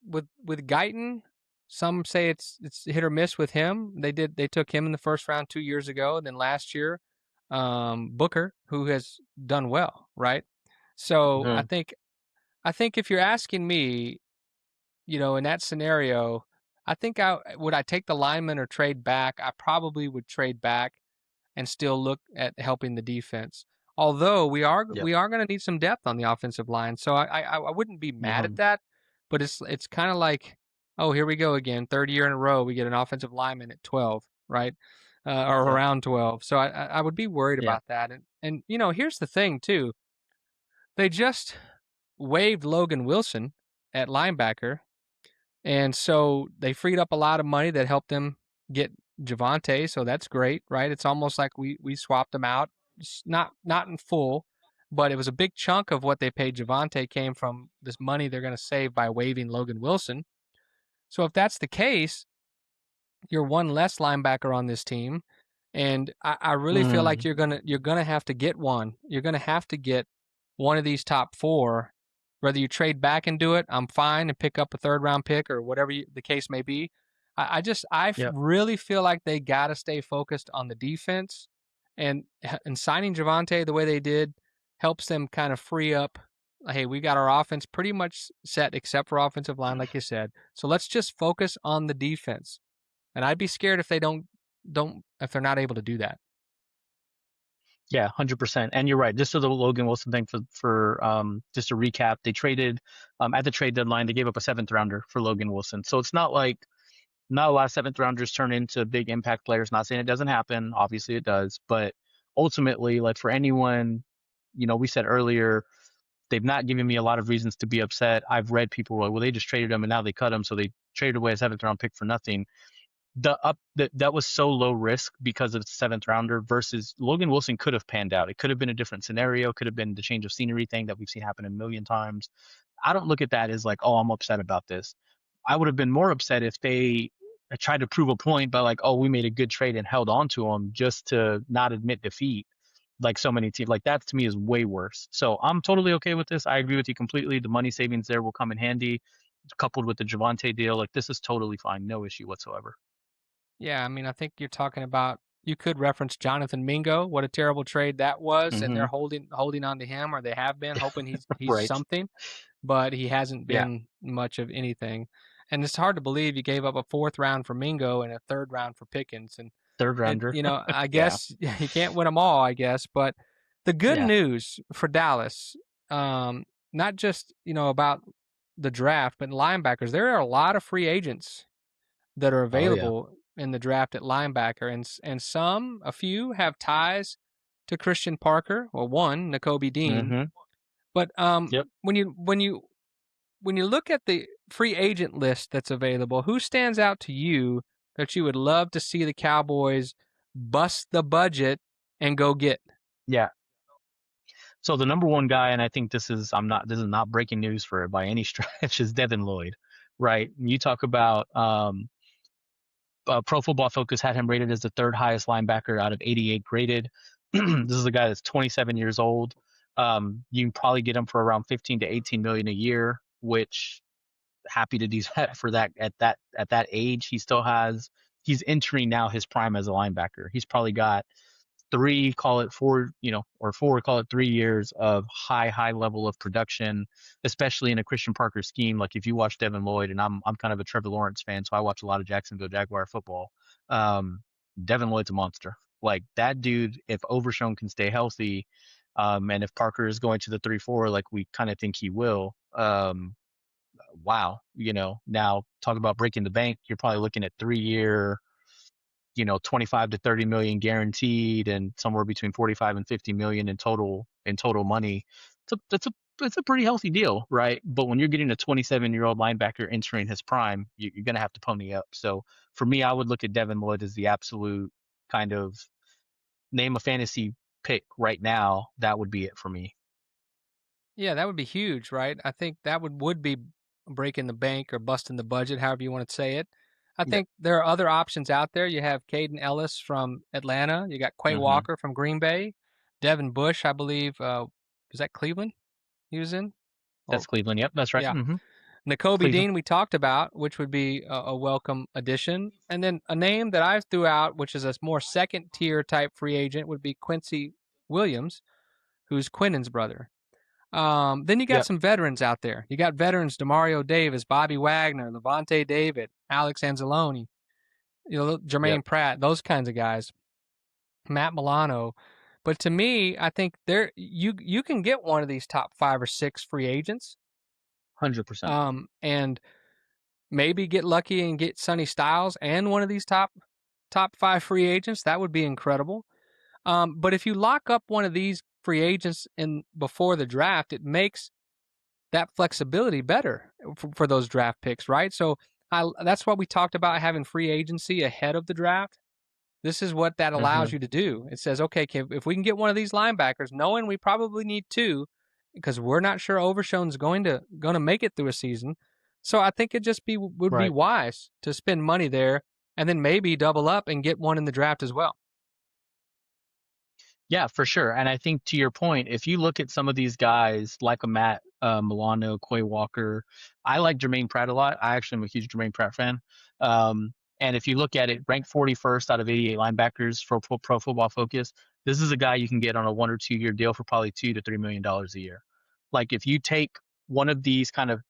with Guyton, some say it's hit or miss with him. They took him in the first round 2 years ago, and then last year, Booker, who has done well, right? So I think if you're asking me, in that scenario, I think would I take the lineman or trade back? I probably would trade back and still look at helping the defense. Although we are going to need some depth on the offensive line, so I wouldn't be mad at that. But it's kind of like, oh, here we go again, third year in a row we get an offensive lineman at 12, right, or around 12. So I would be worried about that. And here's the thing too, they just waived Logan Wilson at linebacker, and so they freed up a lot of money that helped them get Javonte, so that's great, right? It's almost like we swapped them out. It's not in full, but it was a big chunk of what they paid Javonte came from this money they're going to save by waiving Logan Wilson. So if that's the case, you're one less linebacker on this team, and I really feel like Mm. you're gonna have to get one. You're gonna have to get one of these top four. Whether you trade back and do it, I'm fine, and pick up a third round pick or whatever the case may be. I Yep. really feel like they got to stay focused on the defense, and signing Javante the way they did helps them kind of free up. Hey, we got our offense pretty much set except for offensive line, like you said. So let's just focus on the defense. And I'd be scared if they don't if they're not able to do that. Yeah, 100%. And you're right. Just to the Logan Wilson thing for just to recap, they traded at the trade deadline, they gave up a 7th rounder for Logan Wilson. So it's not like not a lot of 7th rounders turn into big impact players. Not saying it doesn't happen. Obviously it does. But ultimately, like for anyone, we said earlier, they've not given me a lot of reasons to be upset. I've read people like, well, they just traded him and now they cut him, so they traded away a 7th round pick for nothing. That was so low risk because of the 7th rounder versus Logan Wilson could have panned out. It could have been a different scenario, could have been the change of scenery thing that we've seen happen a million times. I don't look at that as like, oh, I'm upset about this. I would have been more upset if they tried to prove a point by like, oh, we made a good trade and held on to him just to not admit defeat. Like so many teams, like that to me is way worse. So I'm totally okay with this. I agree with you completely. The money savings there will come in handy, coupled with the Javante deal. Like this is totally fine, no issue whatsoever. Yeah, I mean, I think you're talking about you could reference Jonathan Mingo. What a terrible trade that was, and they're Mm-hmm. holding on to him, or they have been hoping he's Right. something, but he hasn't Yeah. been much of anything. And it's hard to believe you gave up a 4th round for Mingo and a 3rd round for Pickens, and Third it rounder. I Yeah. guess you can't win them all, I guess. But the good Yeah. news for Dallas, not just about the draft, but linebackers. There are a lot of free agents that are Oh yeah. available in the draft at linebacker, and a few have ties to Christian Parker. Well, one, Nakobe Dean. Mm-hmm. But Yep. when you look at the free agent list that's available, who stands out to you that you would love to see the Cowboys bust the budget and go get? Yeah. So the number one guy, and I think this is not breaking news for it by any stretch, is Devin Lloyd, right? You talk about Pro Football Focus had him rated as the 3rd highest linebacker out of 88 graded. This is a guy that's 27 years old. You can probably get him for around 15 to 18 million a year, which happy to do that for that at that age. He's entering now his prime as a linebacker. He's probably got 3, call it 4, or 4, call it 3 years of high level of production, especially in a Christian Parker scheme. Like if you watch Devin Lloyd, and I'm kind of a Trevor Lawrence fan, so I watch a lot of Jacksonville Jaguar football. Um, Devin Lloyd's a monster. Like that dude, if Overshown can stay healthy, and if Parker is going to the 3-4, like we kind of think he will, wow, now talk about breaking the bank. You're probably looking at 3-year, 25 to 30 million guaranteed and somewhere between 45 and 50 million in total money. It's a pretty healthy deal, right? But when you're getting a 27-year-old linebacker entering his prime, you're going to have to pony up. So for me, I would look at Devin Lloyd as the absolute kind of name a fantasy pick right now. That would be it for me. Yeah, that would be huge, right? I think that would be breaking the bank or busting the budget, however you want to say it. I Yep. think there are other options out there. You have Caden Ellis from Atlanta. You got Quay Mm-hmm. Walker from Green Bay. Devin Bush, I believe, was that Cleveland he was in? Or That's Cleveland. Yep, that's right. yeah, Mm-hmm. Nakobe Cleveland. Dean we talked about, which would be a welcome addition. And then a name that I threw out, which is a more second tier type free agent, would be Quincy Williams, who's Quinnen's brother. Then you got Yep. some veterans out there. You got veterans Demario Davis, Bobby Wagner, Levante David, Alex Anzalone, Yep. Jermaine Pratt, those kinds of guys. Matt Milano. But to me, I think you can get one of these top 5 or 6 free agents, 100%. and maybe get lucky and get Sonny Styles and one of these top 5 free agents. That would be incredible. But if you lock up one of these free agents in before the draft, it makes that flexibility better for those draft picks, right? So that's what we talked about, having free agency ahead of the draft. This is what that allows Mm-hmm. you to do. It says, okay, if we can get one of these linebackers, knowing we probably need two, because we're not sure Overshown's going to make it through a season. So I think it just would be Right. wise to spend money there and then maybe double up and get one in the draft as well. Yeah, for sure. And I think to your point, if you look at some of these guys like a Matt Milano, Quay Walker, I like Jermaine Pratt a lot. I actually am a huge Jermaine Pratt fan. And if you look at it, ranked 41st out of 88 linebackers for Pro Football Focus, this is a guy you can get on a 1 or 2 year deal for probably $2 to $3 million a year. Like if you take one of these kind of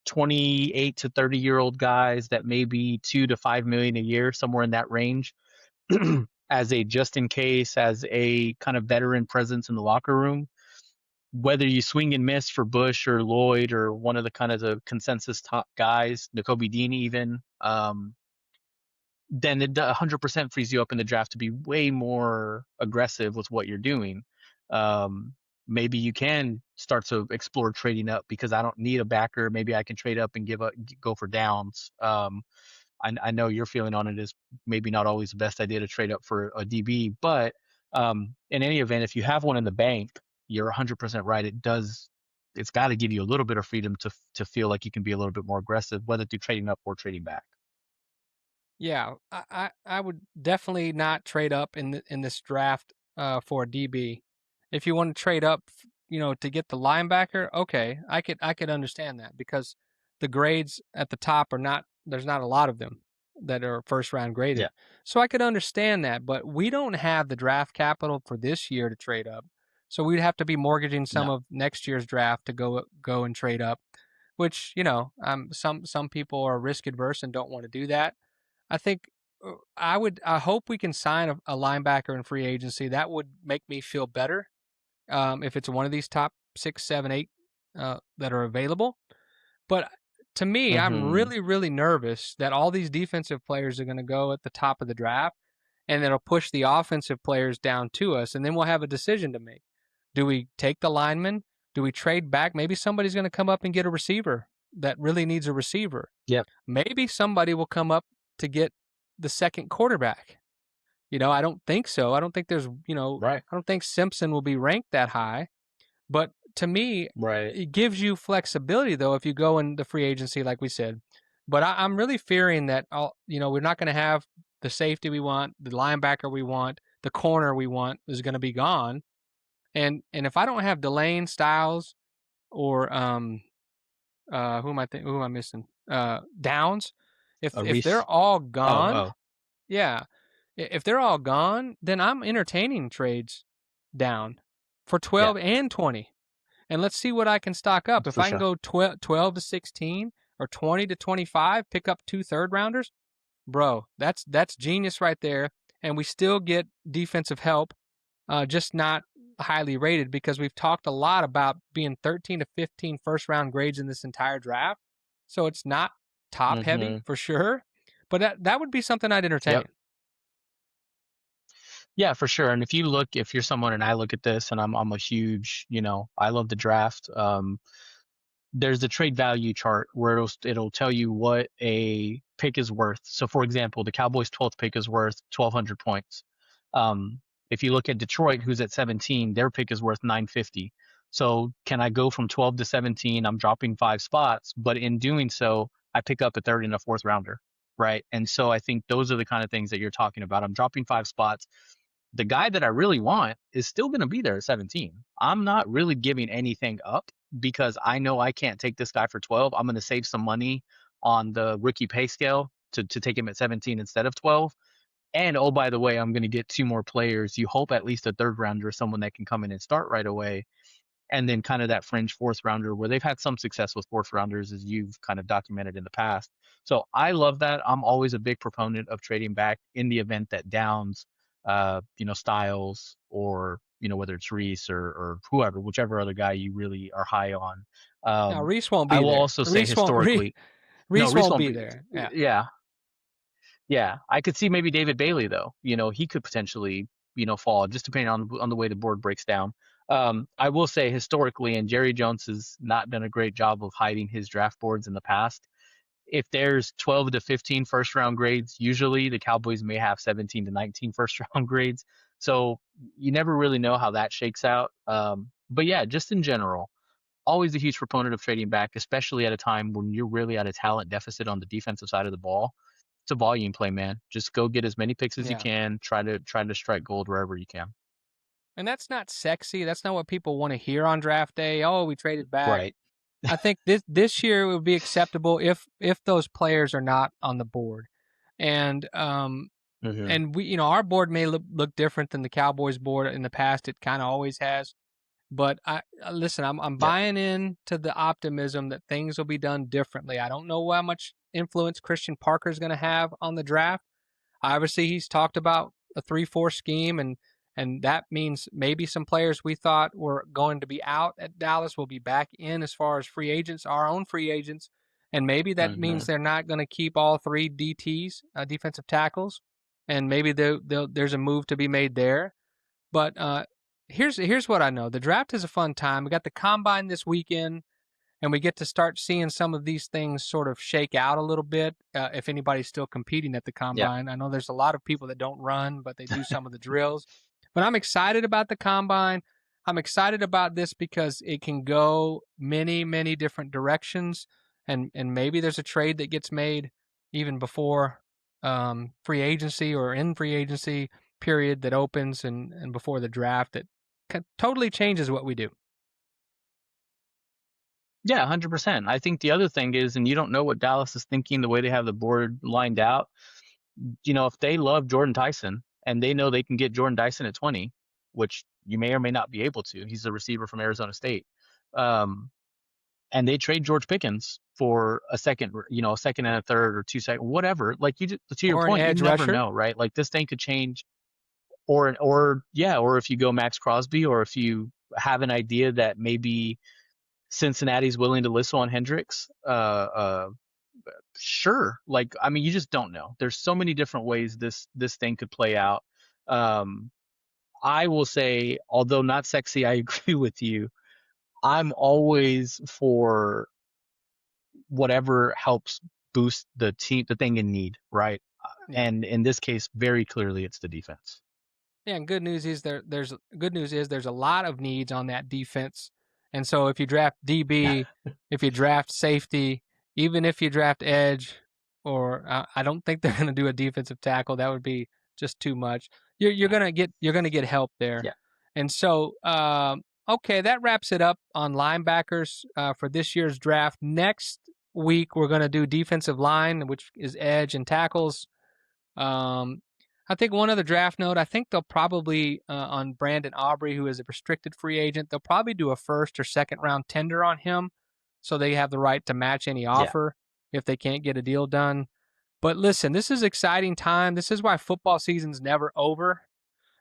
28 to 30-year-old guys that may be 2 to 5 million a year, somewhere in that range, as a just in case, as a kind of veteran presence in the locker room, whether you swing and miss for Bush or Lloyd or one of the kind of the consensus top guys, Nakobe Dean even, then it 100% frees you up in the draft to be way more aggressive with what you're doing. Um, Maybe you can start to explore trading up because I don't need a backer. Maybe I can trade up and go for downs. I know your feeling on it is maybe not always the best idea to trade up for a DB, but in any event, if you have one in the bank, you're 100% right. It's got to give you a little bit of freedom to feel like you can be a little bit more aggressive, whether through trading up or trading back. Yeah, I would definitely not trade up in this draft for a DB. If you want to trade up, to get the linebacker, okay, I could understand that because the grades at the top are not there's not a lot of them that are first round Yeah. graded. So I could understand that, but we don't have the draft capital for this year to trade up. So we'd have to be mortgaging some No. of next year's draft to go and trade up, which, some people are risk adverse and don't want to do that. I think I hope we can sign a linebacker in free agency. That would make me feel better if it's one of these top 6, 7, 8 that are available. But to me, I'm Mm-hmm. really, really nervous that all these defensive players are going to go at the top of the draft, and it'll push the offensive players down to us, and then we'll have a decision to make. Do we take the lineman? Do we trade back? Maybe somebody's going to come up and get a receiver that really needs a receiver. Yep. Maybe somebody will come up to get the second quarterback. I don't think so. I don't think Right. I don't think Simpson will be ranked that high. But to me, Right. it gives you flexibility though if you go in the free agency, like we said. But I'm really fearing that we're not going to have the safety we want, the linebacker we want, the corner we want is going to be gone. And if I don't have Delane Styles or who am I missing? Downs. A If they're Reese. all Oh, gone, oh, yeah. If they're all gone, then I'm entertaining trades down for yeah, 12 and 20. And let's see what I can stock up. If for I can sure. go 12 to 16 or 20 to 25, pick up 2 third rounders, bro, that's genius right there. And we still get defensive help, just not highly rated because we've talked a lot about being 13 to 15 first round grades in this entire draft. So it's not top heavy Mm-hmm. for sure, but that would be something I'd entertain. Yep. Yeah, for sure. And if you're someone and I look at this and I'm a huge, I love the draft. There's a trade value chart where it'll tell you what a pick is worth. So for example, the Cowboys 12th pick is worth 1,200 points. Um, if you look at Detroit, who's at 17, their pick is worth 950. So can I go from 12 to 17? I'm dropping 5 spots, but in doing so, I pick up a third and a fourth rounder, right? And so I think those are the kind of things that you're talking about. I'm dropping 5 spots. The guy that I really want is still going to be there at 17. I'm not really giving anything up because I know I can't take this guy for 12. I'm going to save some money on the rookie pay scale to take him at 17 instead of 12. And oh, by the way, I'm going to get 2 more players. You hope at least a third rounder, someone that can come in and start right away, and then kind of that fringe fourth rounder where they've had some success with fourth rounders as you've kind of documented in the past. So I love that. I'm always a big proponent of trading back in the event that Downs, Styles, or whether it's Reese or whoever, whichever other guy you really are high on. Now Um, Reese won't I be will there. also say historically, no, Reese Reese won't won't be be. there. Yeah. Yeah, yeah, I could see maybe David Bailey though. He could potentially, fall just depending on the way the board breaks down. I will say historically, and Jerry Jones has not done a great job of hiding his draft boards in the past. if there's 12 to 15 first round grades, usually the Cowboys may have 17 to 19 first round grades. So you never really know how that shakes out. But yeah, just in general, always a huge proponent of trading back, especially at a time when you're really at a talent deficit on the defensive side of the ball. It's a volume play, man. Just go get as many picks as you Yeah. can. Try to strike gold wherever you can. And that's not sexy. That's not what people want to hear on draft day. Oh, we traded back. Right. I think this year it would be acceptable if those players are not on the board. And Mm-hmm. and we, our board may look different than the Cowboys board in the past. It kind of always has. But listen, I'm Yeah. buying in to the optimism that things will be done differently. I don't know how much influence Christian Parker is going to have on the draft. Obviously, he's talked about a 3-4 scheme, and that means maybe some players we thought were going to be out at Dallas will be back in as far as free agents, our own free agents, and maybe that Mm-hmm. means they're not going to keep all three DTs, defensive tackles, and maybe there's a move to be made there. But here's what I know: the draft is a fun time. We got the combine this weekend, and we get to start seeing some of these things sort of shake out a little bit. If anybody's still competing at the Yeah. combine, I know there's a lot of people that don't run, but they do some of the drills. But I'm excited about the combine. I'm excited about this because it can go many different directions, and maybe there's a trade that gets made even before free agency or in free agency period that opens and before the draft that totally changes what we do. Yeah, 100%. I think the other thing is, and you don't know what Dallas is thinking the way they have the board lined out. If they love Jordan Tyson and they know they can get Jordan Dyson at 20, which you may or may not be able to, he's a receiver from Arizona State. And they trade George Pickens for a second, a second and a third or 2 seconds, whatever. Like to your Or an point, you edge never rusher. know, right? Like this thing could change, or if you go Max Crosby, or if you have an idea that maybe Cincinnati's willing to list on Hendricks, sure. Like, I mean, you just don't know. There's so many different ways this thing could play out. Um, I will say, although not sexy, I agree with you. I'm always for whatever helps boost the thing in need, right? Yeah. And in this case, very clearly, it's the defense. Yeah, and good news is there's a lot of needs on that defense. And so if you draft DB, if you draft safety, even if you draft edge, or I don't think they're going to do a defensive tackle. That would be just too much. You're Yeah. gonna get help there. Yeah. And so okay, that wraps it up on linebackers for this year's draft. Next week we're going to do defensive line, which is edge and tackles. Um, I think one other draft note, I think they'll probably, on Brandon Aubrey, who is a restricted free agent, they'll probably do a first or second round tender on him so they have the right to match any Yeah. offer if they can't get a deal done. But listen, this is exciting time. This is why football season's never over.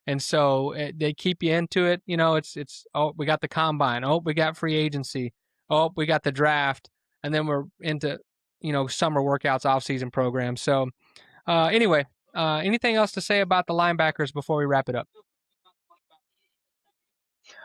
And so they keep you into it. It's oh, we got the combine. Oh, we got free agency. Oh, we got the draft. And then we're into, summer workouts, off-season programs. So anyway, anything else to say about the linebackers before we wrap it up?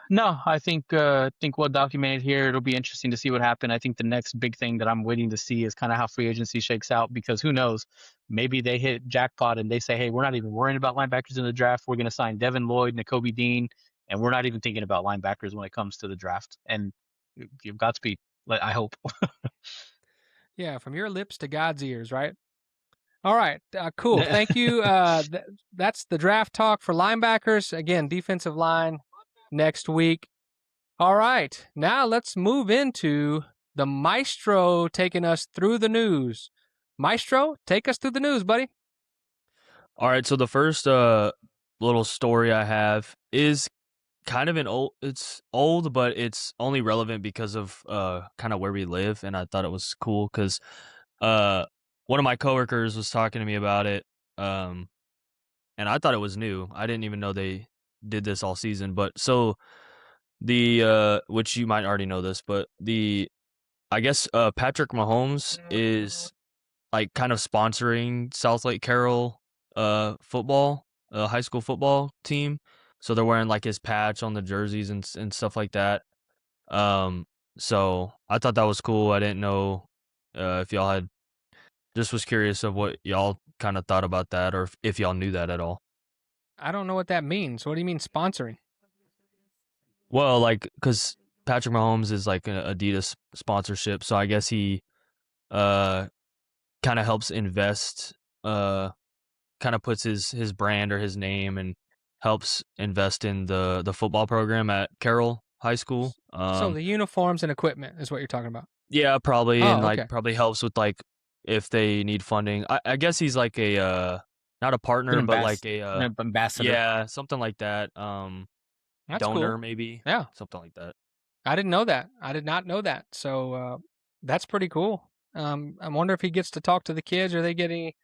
No, I think well documented here. It'll be interesting to see what happens. I think the next big thing that I'm waiting to see is kind of how free agency shakes out, because who knows, maybe they hit jackpot and they say, hey, we're not even worrying about linebackers in the draft. We're going to sign Devin Lloyd, Nakobe Dean, and we're not even thinking about linebackers when it comes to the draft. And you've Godspeed. I hope. Yeah, from your lips to God's ears, right? All right, cool. Thank you. That's the draft talk for linebackers. Again, defensive line next week. All right, now let's move into the Maestro taking us through the news. Maestro, take us through the news, buddy. All right, so the first little story I have is kind of it's old, but it's only relevant because of kind of where we live, and I thought it was cool because one of my coworkers was talking to me about it, and I thought it was new. I didn't even know they did this all season. But so the which you might already know this, but I guess Patrick Mahomes is like kind of sponsoring South Lake Carroll football, high school football team. So they're wearing like his patch on the jerseys and stuff like that. So I thought that was cool. I didn't know if y'all had just was curious of what y'all kind of thought about that, or if y'all knew that at all. I don't know what that means. What do you mean sponsoring? Well, like, because Patrick Mahomes is like an Adidas sponsorship, so I guess he uh kind of helps invest, uh kind of puts his brand or his name and helps invest in the football program at Carroll High School. So the uniforms and equipment is what you're talking about. Yeah, probably, and Oh, like okay. probably helps with like if they need funding. I guess he's like a not a partner, An but like a ambassador. yeah, something like that. That's Donor cool. maybe, Yeah. something like that. I didn't know that. I did not know that. So that's pretty cool. I wonder if he gets to talk to the kids, or they get any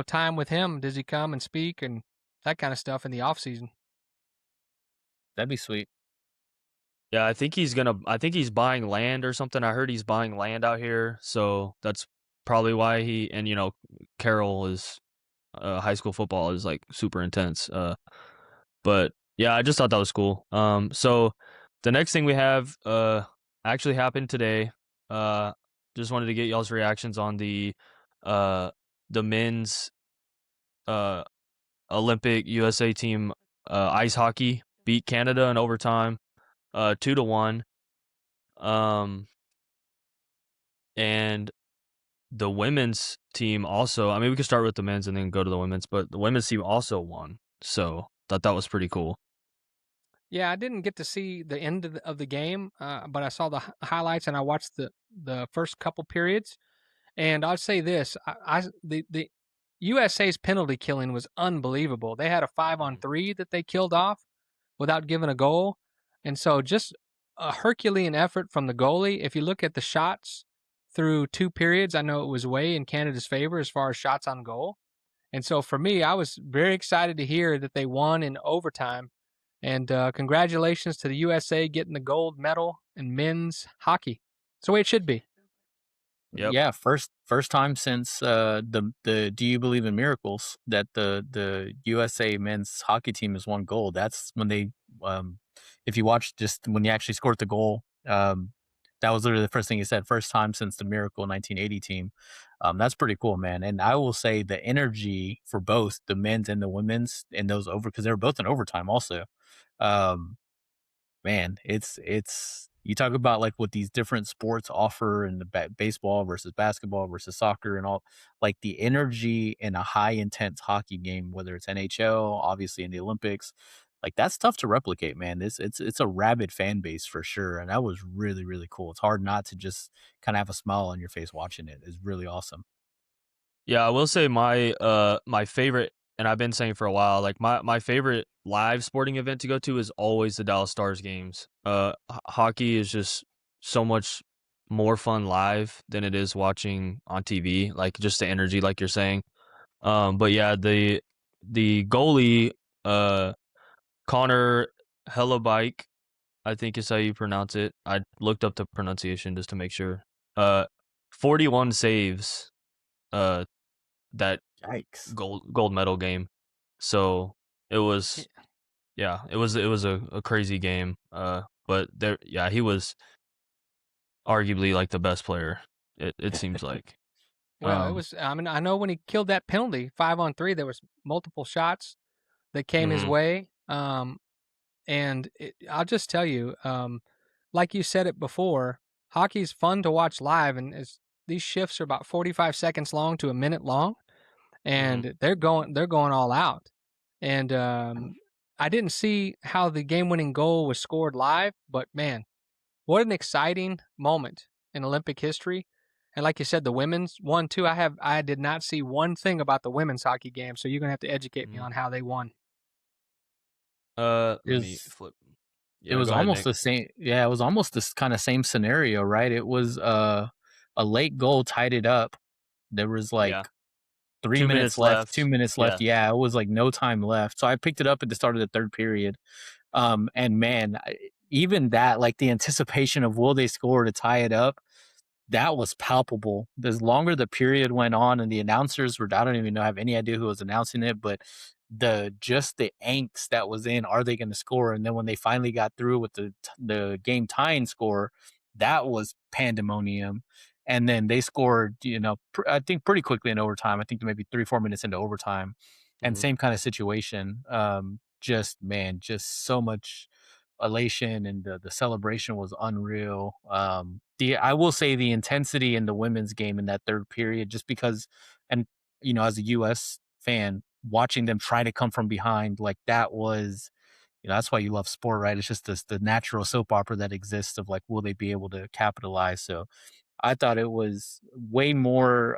time with him. Does he come and speak and that kind of stuff in the off season? That'd be sweet. Yeah, I think he's buying land or something. I heard he's buying land out here, so that's probably why and Carroll is high school football is like super intense. But yeah, I just thought that was cool. So the next thing we have actually happened today. Uh, just wanted to get y'all's reactions on uh the men's uh Olympic USA team ice hockey beat Canada in overtime 2-1. Um, and the women's team also. I mean, we could start with the men's and then go to the women's, but the women's team also won. So thought that was pretty cool. Yeah, I didn't get to see the end of the game, but I saw the highlights and I watched the first couple periods. And I'll say this: the USA's penalty killing was unbelievable. They had a 5-on-3 that they killed off without giving a goal, and so just a Herculean effort from the goalie. If you look at the shots through two periods, I know it was way in Canada's favor as far as shots on goal. And so for me, I was very excited to hear that they won in overtime. And congratulations to the USA getting the gold medal in men's hockey. It's the way it should be. Yep. Yeah, first time since the Do You Believe in Miracles that the USA men's hockey team has won gold. That's when they if you watch just when you actually scored the goal, that was literally the first thing he said. First time since the Miracle 1980 team. That's pretty cool, man. And I will say the energy for both the men's and the women's in those over because they were both in overtime also. Um, Man, it's you talk about like what these different sports offer and the baseball versus basketball versus soccer and all like the energy in a high intense hockey game, whether it's NHL, obviously in the Olympics, like that's tough to replicate, man. It's a rabid fan base for sure, and that was really really cool. It's hard not to just kind of have a smile on your face watching it. It's really awesome. Yeah, I will say my favorite, and I've been saying for a while, like my favorite live sporting event to go to is always the Dallas Stars games. Hockey is just so much more fun live than it is watching on TV. Like just the energy, like you're saying. But yeah, the goalie, uh, Connor Hellebuyck, I think is how you pronounce it. I looked up the pronunciation just to make sure. Uh, 41 saves. That Yikes! gold medal game. So it was it was a crazy game. But there yeah, he was arguably like the best player. It seems like. Well, it Um was. I mean, I know when he killed that penalty 5-on-3, there was multiple shots that came his mhm, way. And I'll just tell you, like you said it before, hockey's fun to watch live, and these shifts are about 45 seconds long to a minute long, mhm. and they're going all out. And I didn't see how the game-winning goal was scored live, but man, what an exciting moment in Olympic history. And like you said, the women's won too. I did not see one thing about the women's hockey game, so you're gonna have to educate me Mhm. on how they won. It Let me was flip. it Yeah, was go ahead, almost Nick. the same. Yeah, it was almost this kind of same scenario, right? It was a late goal tied it up. There was like Yeah. 2 3 minutes minutes left, left. 2 minutes left. Yeah. Yeah, it was like no time left. So I picked it up at the start of the third period. And man, even that, like the anticipation of will they score to tie it up, that was palpable. The longer the period went on, and the announcers were, I don't even know, have any idea who was announcing it, but the angst that was in, are they going to score? And then when they finally got through with the game tying score, that was pandemonium. And then they scored, I think pretty quickly in overtime. I think maybe 3-4 minutes into overtime, and Mhm. same kind of situation. Just so much elation, and the celebration was unreal. I will say the intensity in the women's game in that third period, just because, and as a U.S. fan, watching them try to come from behind like that was, that's why you love sport, right? It's just the natural soap opera that exists of like, will they be able to capitalize? So I thought it was way more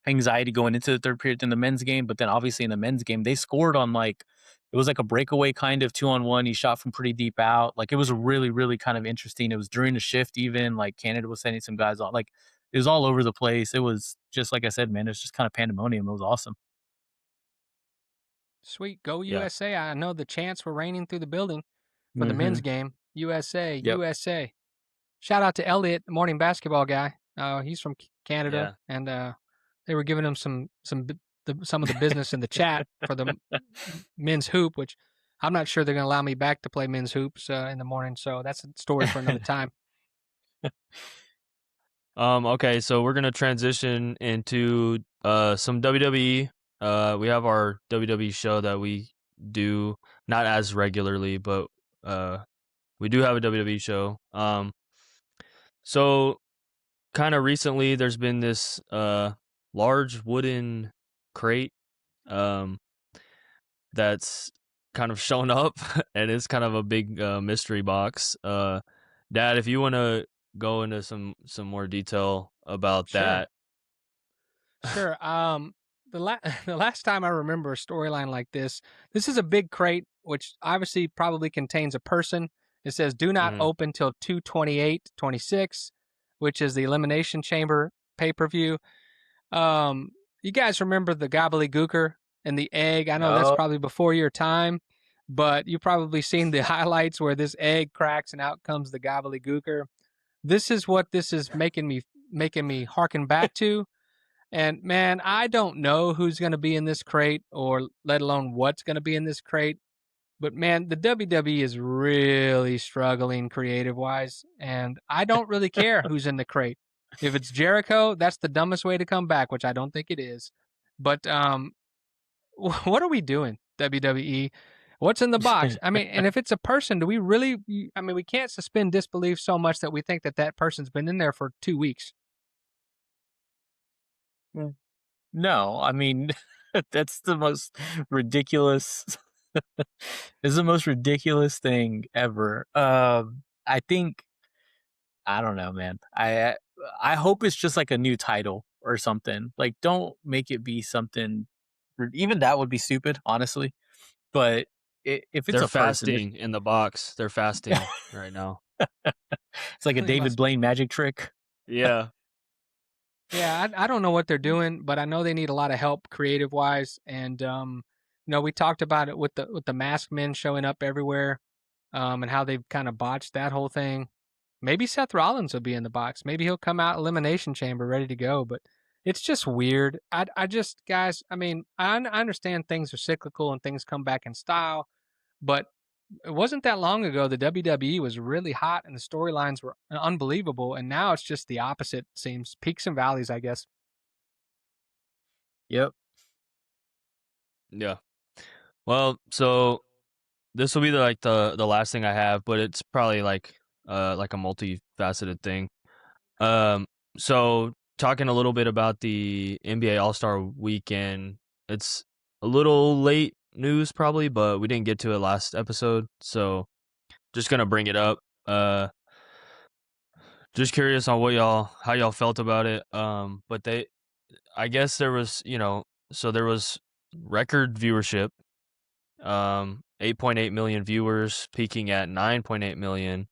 anxiety going into the third period than the men's game. But then obviously in the men's game, they scored on like, it was like a breakaway kind of 2-on-1. He shot from pretty deep out. Like it was really, really kind of interesting. It was during the shift, even like Canada was sending some guys on. Like it was all over the place. It was just like I said, man, it was just kind of pandemonium. It was awesome. Sweet, go Yeah. USA! I know the chants were raining through the building for the men's Mm-hmm. game. USA, Yep. USA! Shout out to Elliot, the morning basketball guy. He's from Canada, Yeah. and they were giving him some of the business in the chat for the men's hoop, which I'm not sure they're going to allow me back to play men's hoops in the morning. So that's a story for another time. Okay, so we're gonna transition into some WWE. We have our WWE show that we do not as regularly, but uh we do have a WWE show. So kind of recently there's been this large wooden crate um that's kind of shown up and it's kind of a big mystery box. Dad, if you want to go into some more detail about Sure, that. sure. The last time I remember a storyline like this is a big crate, which obviously probably contains a person. It says "Do not Mhm. open till 2/28/26," which is the Elimination Chamber pay per view. Um, you guys remember the gobbledygooker and the egg? I know that's Oh, probably before your time, but you probably seen the highlights where this egg cracks and out comes the gobbledygooker. This is what this is making me harken back to. And man, I don't know who's going to be in this crate or let alone what's going to be in this crate. But man, the WWE is really struggling creative wise, and I don't really care who's in the crate. If it's Jericho, that's the dumbest way to come back, which I don't think it is. But what are we doing, WWE? What's in the box? I mean, and if it's a person, do we really? I mean, we can't suspend disbelief so much that we think that that person's been in there for 2 weeks. mm, no, I mean, that's the most ridiculous. It's the most ridiculous thing ever. I think I don't know, man. I hope it's just like a new title or something. Like, don't make it be something. Even that would be stupid, honestly. But if it's They're a person, fasting in the box. They're fasting right now. it's like a They David must be. Blaine magic trick. Yeah. Yeah, I don't know what they're doing, but I know they need a lot of help creative wise. And we talked about it with the masked men showing up everywhere, and how they've kind of botched that whole thing. Maybe Seth Rollins will be in the box. Maybe he'll come out elimination chamber ready to go. But it's just weird. I just guys. I mean, I understand things are cyclical and things come back in style, but it wasn't that long ago the WWE was really hot and the storylines were unbelievable, and now it's just the opposite. Seems peaks and valleys, I guess. Yep. Yeah. Well, so this will be the last thing I have, but it's probably like a multifaceted thing. Um, so talking a little bit about the NBA All-Star Weekend, it's a little late news probably, but we didn't get to it last episode, so just gonna bring it up. Just curious on how y'all felt about it. But I guess there was, so there was record viewership. 8.8 million viewers, peaking at 9.8 million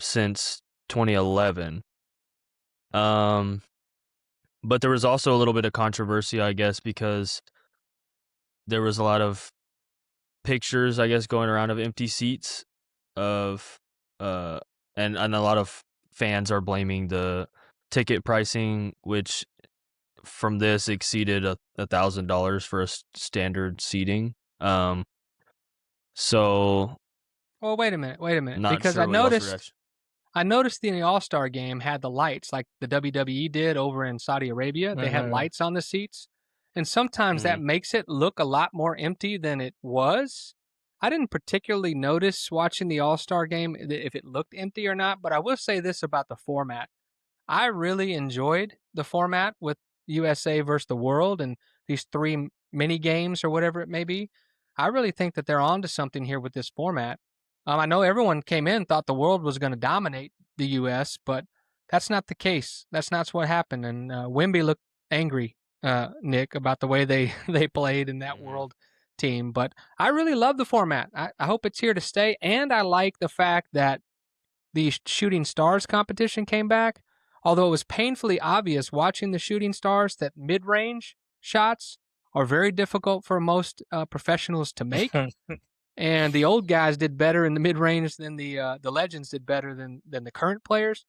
since 2011. Um but there was also a little bit of controversy, I guess, because there was a lot of pictures, I guess, going around of empty seats of uh and a lot of fans are blaming the ticket pricing, which from this exceeded $1,000 for a standard seating. So Well, wait a minute, not because I sure what y'all's noticed reaction. I noticed the All-Star game had the lights like the WWE did over in Saudi Arabia. They had Uh-huh. lights on the seats, and sometimes that Mhm. makes it look a lot more empty than it was. I didn't particularly notice watching the All-Star game if it looked empty or not, but I will say this about the format. I really enjoyed the format with USA versus the world and these three mini games or whatever it may be. I really think that they're onto something here with this format. I know everyone came in thought the world was going to dominate the U.S., but that's not the case. That's not what happened. And Wimby looked angry, Nick, about the way they they played in that Mhm. world team. But I really love the format. I hope it's here to stay, and I like the fact that the Shooting Stars competition came back, although it was painfully obvious watching the Shooting Stars that mid range shots are very difficult for most professionals to make. And the old guys did better in the mid range than the legends did better than the current players.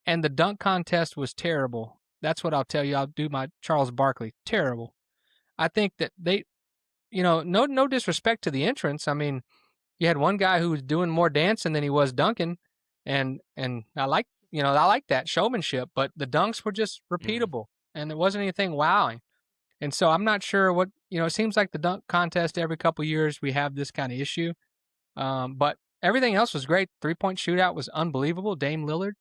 And the dunk contest was terrible. That's what I'll tell you. I'll do my Charles Barkley. Terrible. I think that they, no disrespect to the entrance. I mean, you had one guy who was doing more dancing than he was dunking, and I like that showmanship, but the dunks were just Mhm. repeatable, and there wasn't anything wowing. And so I'm not sure what it seems like the dunk contest every couple years we have this kind of issue. But everything else was great. 3-point shootout was unbelievable. Dame Lillard.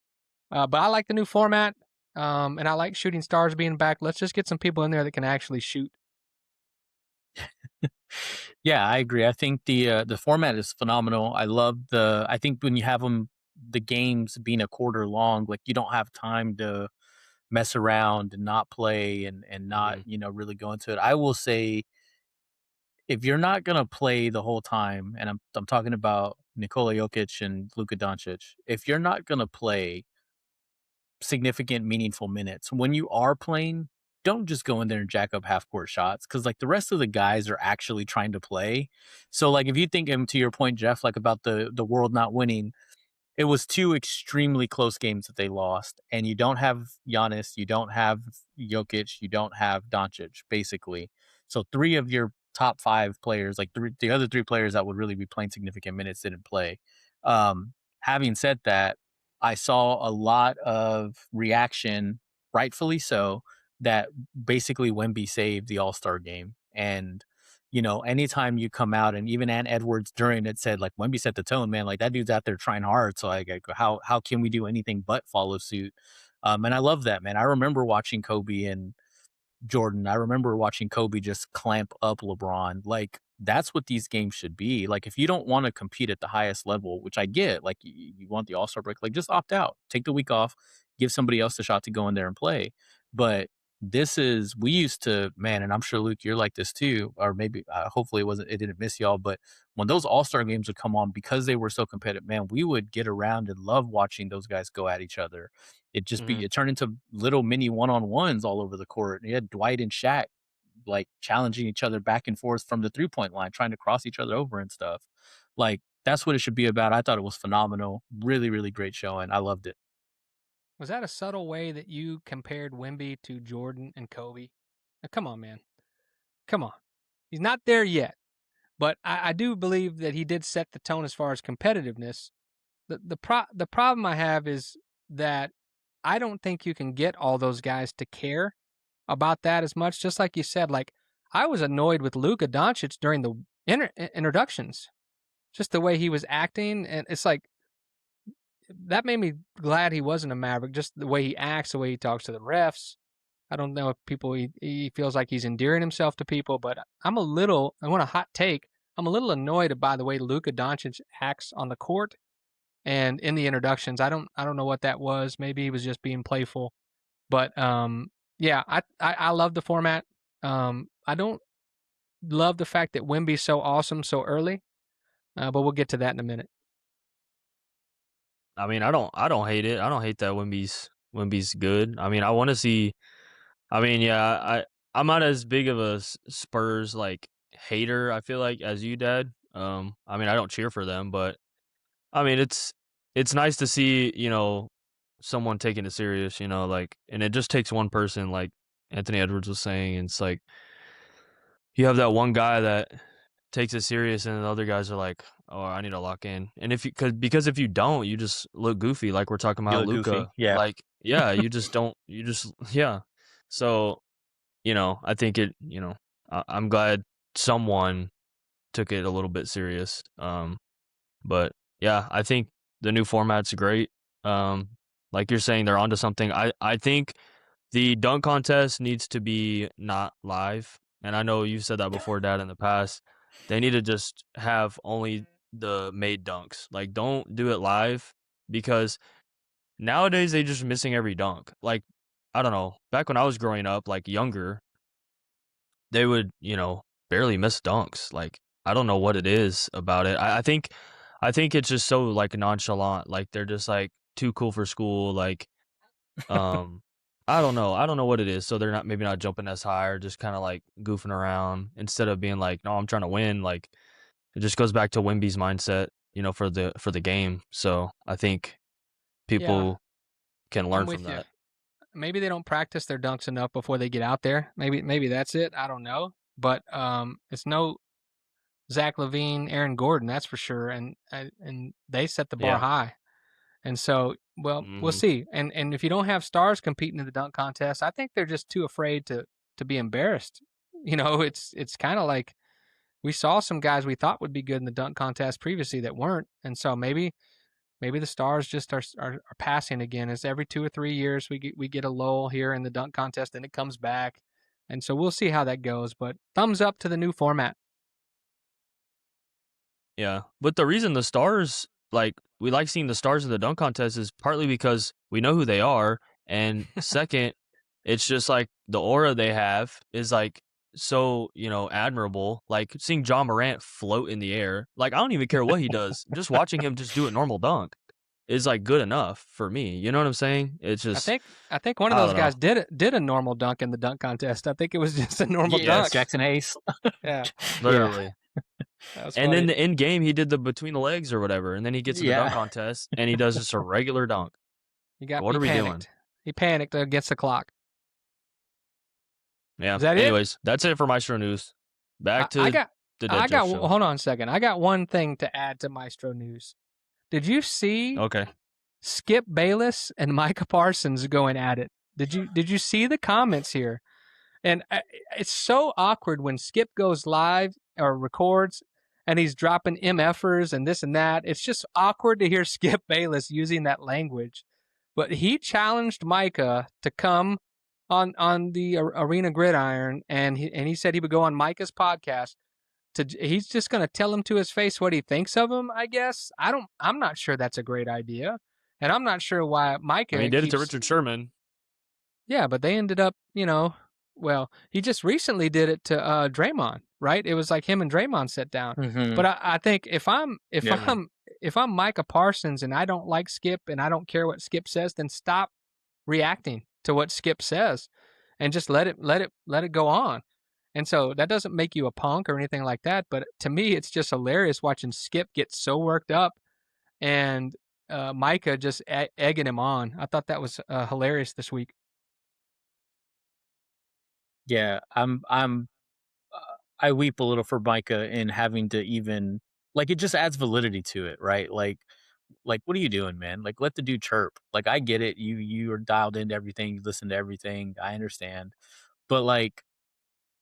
But I like the new format, and I like Shooting Stars being back. Let's just get some people in there that can actually shoot. Yeah, I agree. I think the format is phenomenal. I think when you have them, the games being a quarter long, like you don't have time to mess around and not play and not, Mhm. really go into it. I will say, if you're not gonna play the whole time, and I'm talking about Nikola Jokic and Luka Doncic, if you're not gonna play significant, meaningful minutes, when you are playing, don't just go in there and jack up half court shots, because like the rest of the guys are actually trying to play. So like if you think, to your point, Jeff, like about the world not winning, it was 2 extremely close games that they lost, and you don't have Giannis, you don't have Jokic, you don't have Doncic, basically. So 3 of your top 5 players, like the other 3 players that would really be playing significant minutes, didn't play. Having said that, I saw a lot of reaction, rightfully so, that basically Wemby saved the All-Star game, and anytime you come out, and even Ant Edwards during it said, like, Wemby set the tone, man. Like that dude's out there trying hard. So like, how can we do anything but follow suit? And I love that, man. I remember watching Kobe and Jordan. I remember watching Kobe just clamp up LeBron. Like that's what these games should be. Like if you don't want to compete at the highest level, which I get, like you want the All-Star break, like just opt out, take the week off, give somebody else the shot to go in there and play. But we used to, man, and I'm sure Luke, you're like this too, or maybe hopefully it didn't miss y'all, but when those All-Star games would come on, because they were so competitive, man, we would get around and love watching those guys go at each other. Mhm. It turned into little mini one-on-ones all over the court. You had Dwight and Shaq like challenging each other back and forth from the 3-point line, trying to cross each other over and stuff. Like that's what it should be about. I thought it was phenomenal. Really, really great showing. I loved it. Was that a subtle way that you compared Wimby to Jordan and Kobe? Now, come on, man. Come on. He's not there yet, but I do believe that he did set the tone as far as competitiveness. The problem I have is that I don't think you can get all those guys to care about that as much. Just like you said, like I was annoyed with Luka Doncic during the introductions, just the way he was acting, and it's like that made me glad he wasn't a Maverick. Just the way he acts, the way he talks to the refs. I don't know if he feels like he's endearing himself to people, but I want a hot take. I'm a little annoyed by the way Luka Doncic acts on the court and in the introductions. I don't know what that was. Maybe he was just being playful. But yeah, I love the format. I don't love the fact that Wimby's so awesome so early. But we'll get to that in a minute. I mean, I don't hate it. I don't hate that Wemby's good. I mean, I want to see. I mean, yeah, I'm not as big of a Spurs like hater. I feel like as you, Dad. I mean, I don't cheer for them, but I mean, it's nice to see someone taking it serious. Like, and it just takes one person, like Anthony Edwards was saying. And it's like you have that one guy that takes it serious, and the other guys are like, or I need to lock in. And because if you don't, you just look goofy, like we're talking You about look goofy. Luka. Yeah. Like, yeah, you just don't. You just yeah. So I think I'm glad someone took it a little bit serious. But yeah, I think the new format's great. Like you're saying, they're onto something. I think the dunk contest needs to be not live. And I know you've said that before, Dad, in the past. They need to just have only the made dunks. Like, don't do it live because nowadays they just missing every dunk. Like, I don't know. Back when I was growing up, like younger, they would, barely miss dunks. Like, I don't know what it is about it. I think it's just so like nonchalant. Like they're just like too cool for school. Like, um, I don't know. I don't know what it is. So they're maybe not jumping as high or just kind of like goofing around instead of being like, no, I'm trying to win. Like it just goes back to Wimby's mindset, for the game. So I think Yeah, people can I'm learn from with you. that. Maybe they don't practice their dunks enough before they get out there. Maybe that's it. I don't know. But it's no Zach Levine, Aaron Gordon, that's for sure. And they set the bar Yeah. high. And so, well, we'll Hmm. see. And if you don't have stars competing in the dunk contest, I think they're just too afraid to be embarrassed. It's kind of like we saw some guys we thought would be good in the dunk contest previously that weren't. And so maybe the stars just are passing again. As every 2 or 3 years we get a lull here in the dunk contest, and it comes back. And so we'll see how that goes. But thumbs up to the new format. Yeah. But the reason the stars, like, we like seeing the stars in the dunk contest is partly because we know who they are. And second, it's just like the aura they have is like so, admirable. Like seeing John Morant float in the air. Like, I don't even care what he does. Just watching him just do a normal dunk is like good enough for me. You know what I'm saying? It's I just, think I think one of I those don't know. guys did a normal dunk in the dunk contest. I think it was just a normal Yeah, dunk. Yes, Jackson Hayes. Yeah, Yeah. literally. that was And then funny. the end game, he did the between the legs or whatever. And then he gets in the dunk Yeah. contest and he does just a regular dunk. What He are we doing? panicked. He panicked against the clock. Yeah. Is that it? Anyways, that's it for Maestro News. Back I to got the Dead I Jeff got show. hold on a second. I got one thing to add to Maestro News. Did you see Okay. Skip Bayless and Micah Parsons going at it? Did you see the comments here? And it's so awkward when Skip goes live or records and he's dropping MFers and this and that. It's just awkward to hear Skip Bayless using that language. But he challenged Micah to come on the Arena Gridiron, and he said he would go on Micah's podcast. He's just going to tell him to his face what he thinks of him. I guess I'm not sure that's a great idea, and I'm not sure why I mean, he Micah did it to keeps. Richard Sherman. Yeah, but they ended up, well, he just recently did it to Draymond, right? It was like him and Draymond sat down. Mm-hmm. But I think if I'm Yeah. if I'm Micah Parsons and I don't like Skip and I don't care what Skip says, then stop reacting to what Skip says and just let it go on. And so that doesn't make you a punk or anything like that, but to me it's just hilarious watching Skip get so worked up and Micah just egging him on. I thought that was hilarious this week. Yeah. I weep a little for Micah in having to even like it just adds validity to it, right? Like what are you doing, man? Like let the dude chirp. Like I get it. You are dialed into everything, you listen to everything. I understand. But like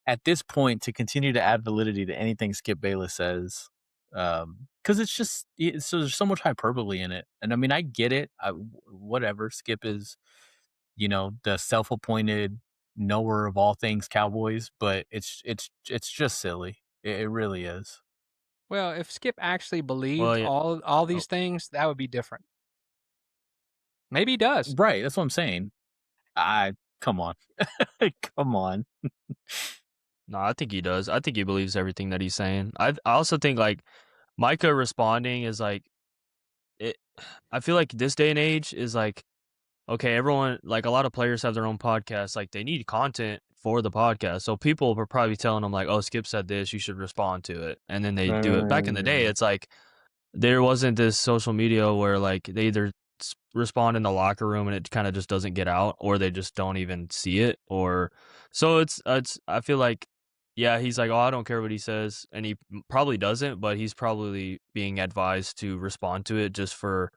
at this point to continue to add validity to anything Skip Bayless says, because so there's so much hyperbole in it. And I mean I get it. Whatever. Skip is, the self-appointed knower of all things Cowboys, but it's just silly. It really is. Well, if Skip actually Well, believed yeah. all Oh, these things, that would be different. Maybe he does. Right, that's what I'm saying. I Come on. Come on. no, I think he does. I think he believes everything that he's saying. I also think like Micah responding is like it. I feel like this day and age is like okay, everyone like a lot of players have their own podcasts. Like they need content for the podcast, so people were probably telling them like, "Oh, Skip said this, you should respond to it," and then they do it. Back in the day, it's like there wasn't this social media where like they either respond in the locker room and it kind of just doesn't get out, or they just don't even see it, or so it's I feel like Yeah, he's like, "Oh, I don't care what he says," and he probably doesn't, but he's probably being advised to respond to it just for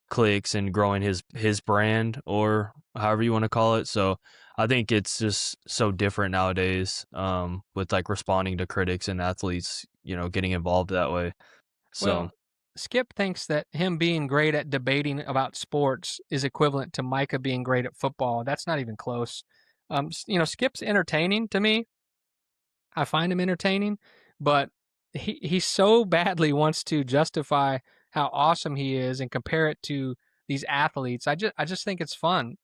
clicks and growing his brand or however you want to call it. So I think it's just so different nowadays, with like responding to critics and athletes, getting involved that way. So Well, Skip thinks that him being great at debating about sports is equivalent to Micah being great at football. That's not even close. Skip's entertaining to me. I find him entertaining, but he so badly wants to justify how awesome he is and compare it to these athletes. I just think it's fun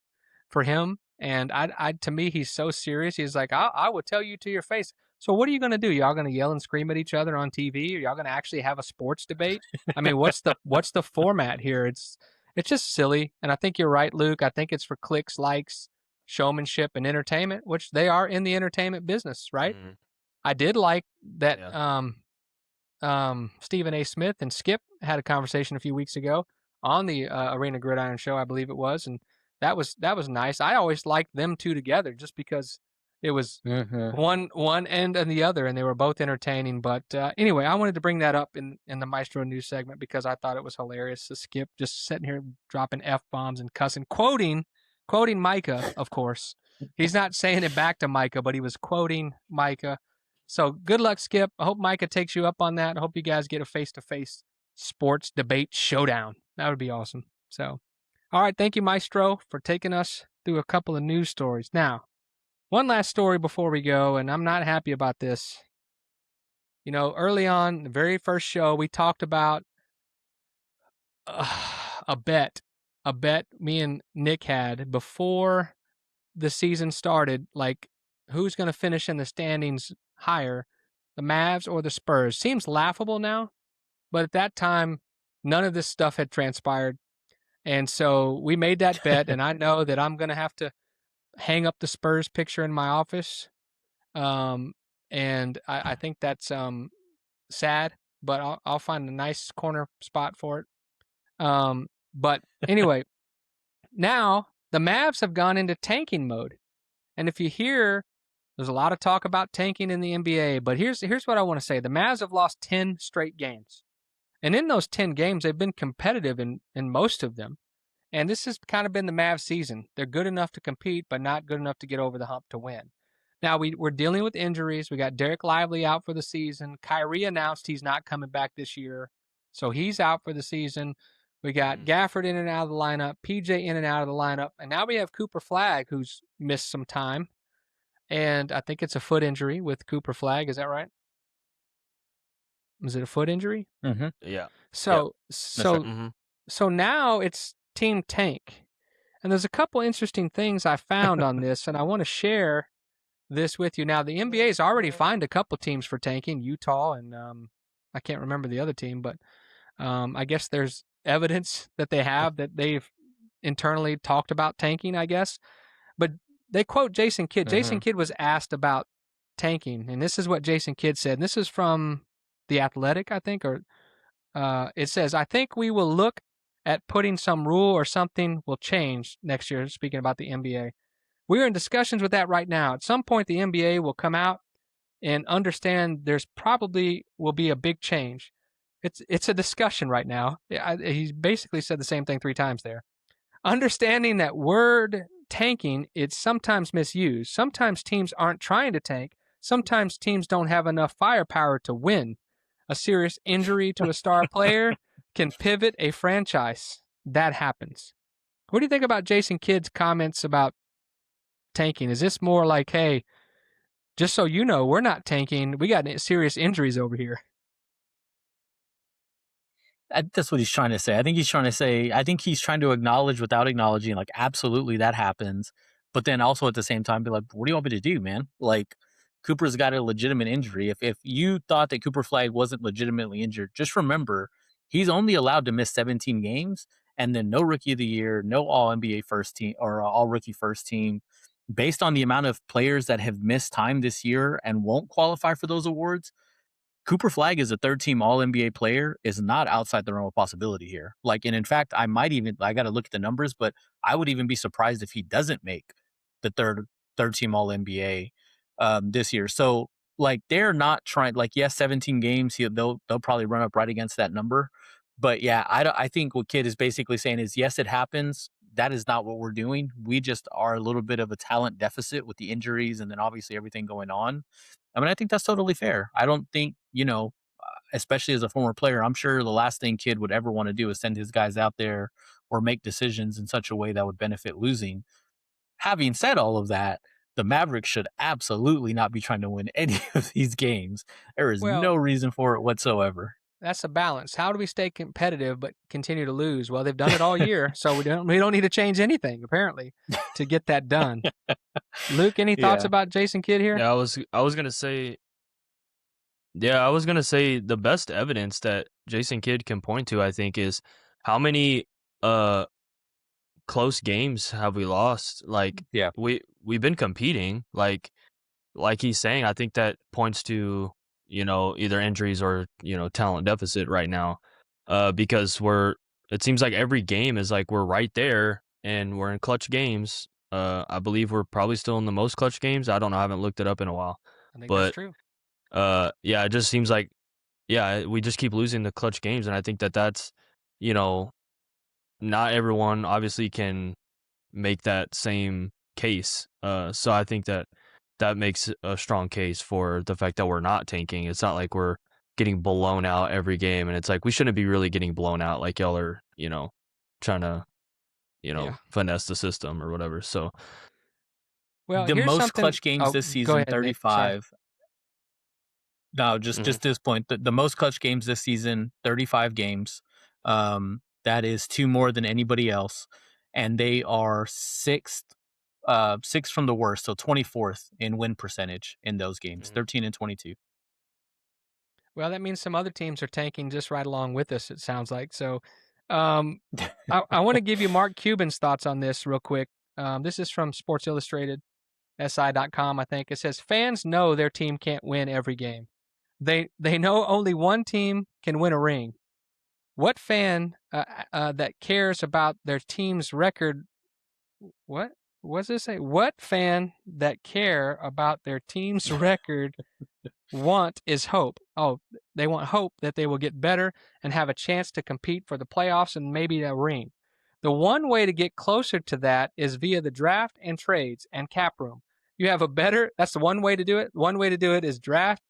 for him. And I to me, he's so serious. He's like, I will tell you to your face. So what are you going to do? Y'all going to yell and scream at each other on TV? Are y'all going to actually have a sports debate? I mean, what's the format here? It's just silly. And I think you're right, Luke. I think it's for clicks, likes, showmanship, and entertainment, which they are in the entertainment business, right? mhm, I did like that yeah. Stephen A. Smith and Skip had a conversation a few weeks ago on the Arena Gridiron show, I believe it was, and that was nice. I always liked them two together just because it was Mm-hmm. one end and the other, and they were both entertaining. But anyway, I wanted to bring that up in the Maestro News segment because I thought it was hilarious. To Skip just sitting here dropping f bombs and cussing, quoting Micah, of course. He's not saying it back to Micah, but he was quoting Micah. So good luck, Skip. I hope Micah takes you up on that. I hope you guys get a face-to-face sports debate showdown. That would be awesome. So, all right. Thank you, Maestro, for taking us through a couple of news stories. Now, one last story before we go, and I'm not happy about this. Early on, the very first show, we talked about a bet, me and Nick had before the season started, like who's going to finish in the standings higher, the Mavs or the Spurs. Seems laughable now, but at that time, none of this stuff had transpired. And so we made that bet, and I know that I'm going to have to hang up the Spurs picture in my office. And I think that's sad, but I'll find a nice corner spot for it. But anyway, now the Mavs have gone into tanking mode. And if you hear, there's a lot of talk about tanking in the NBA, but here's what I want to say. The Mavs have lost 10 straight games. And in those 10 games, they've been competitive in most of them. And this has kind of been the Mavs season. They're good enough to compete, but not good enough to get over the hump to win. Now, we're dealing with injuries. We got Derek Lively out for the season. Kyrie announced he's not coming back this year, so he's out for the season. We got Gafford in and out of the lineup, PJ in and out of the lineup, and now we have Cooper Flagg, who's missed some time. And I think it's a foot injury with Cooper Flagg. Is that right? Was it a foot injury? Mm-hmm. Yeah. So, That's right. Mhm. so now it's Team Tank. And there's a couple interesting things I found on this, and I want to share this with you. Now, the NBA's already fined a couple teams for tanking, Utah, and I can't remember the other team, but I guess there's evidence that they have that they've internally talked about tanking, I guess. But they quote Jason Kidd. Jason Kidd was asked about tanking, and this is what Jason Kidd said. And this is from The Athletic, I think, or it says, I think we will look at putting some rule or something will change next year, speaking about the NBA. We're in discussions with that right now. At some point, the NBA will come out and understand there's probably will be a big change. It's a discussion right now. He basically said the same thing 3 times there. Understanding that word tanking, it's sometimes misused. Sometimes teams aren't trying to tank. Sometimes teams don't have enough firepower to win. A serious injury to a star player can pivot a franchise. That happens. What do you think about Jason Kidd's comments about tanking? Is this more like, hey, just so you know, we're not tanking. We got serious injuries over here. That's what he's trying to say. I think he's trying to acknowledge without acknowledging, like, absolutely that happens. But then also at the same time, be like, what do you want me to do, man? Like, Cooper's got a legitimate injury. If you thought that Cooper Flag wasn't legitimately injured, just remember he's only allowed to miss 17 games, and then no rookie of the year, no all NBA first team or all rookie first team. Based on the amount of players that have missed time this year and won't qualify for those awards, Cooper Flag is a third team all NBA player is not outside the realm of possibility here. Like, and in fact, I got to look at the numbers, but I would even be surprised if he doesn't make the third team all NBA this year. So like they're not trying. Like, yes, 17 games, they'll probably run up right against that number. But yeah, I think what Kid is basically saying is, yes, it happens. That is not what we're doing. We just are a little bit of a talent deficit with the injuries and then obviously everything going on. I mean, I think that's totally fair. I don't think, especially as a former player, I'm sure the last thing Kid would ever want to do is send his guys out there or make decisions in such a way that would benefit losing. Having said all of that, the Mavericks should absolutely not be trying to win any of these games. There is Well, no reason for it whatsoever. that's a balance. How do we stay competitive but continue to lose? Well, they've done it all year, so we don't need to change anything apparently to get that done. Luke, any thoughts Yeah. about Jason Kidd here? Yeah, I was gonna say. Yeah, I was gonna say the best evidence that Jason Kidd can point to, I think, is how many uh close games have we lost? Like Yeah. we've been competing, like he's saying. I think that points to, either injuries or, talent deficit right now. Because it seems like every game is like we're right there and we're in clutch games. I believe we're probably still in the most clutch games. I don't know, I haven't looked it up in a while. I think that's But true. yeah, it just seems like, yeah, we just keep losing the clutch games, and I think that that's, you know, not everyone obviously can make that same case. So I think that that makes a strong case for the fact that we're not tanking. It's not like we're getting blown out every game, and it's like we shouldn't be really getting blown out like y'all are, trying to, Yeah. finesse the system or whatever. So Well, The here's most something. clutch games Oh, this go season, ahead, Nick. Sorry. 35. No, mhm. just this point. The most clutch games this season, 35 games. That is two more than anybody else, and they are sixth from the worst, so 24th in win percentage in those games, Mhm. 13 and 22. Well, that means some other teams are tanking just right along with us, it sounds like. So um, I want to give you Mark Cuban's thoughts on this real quick. This is from Sports Illustrated, SI.com, I think. It says fans know their team can't win every game. They know only one team can win a ring. What fan that cares about their team's record? What? What does it say? What fan that care about their team's record want is hope. Oh, they want hope that they will get better and have a chance to compete for the playoffs and maybe a ring. The one way to get closer to that is via the draft and trades and cap room. You have a better, that's the one way to do it. One way to do it is draft,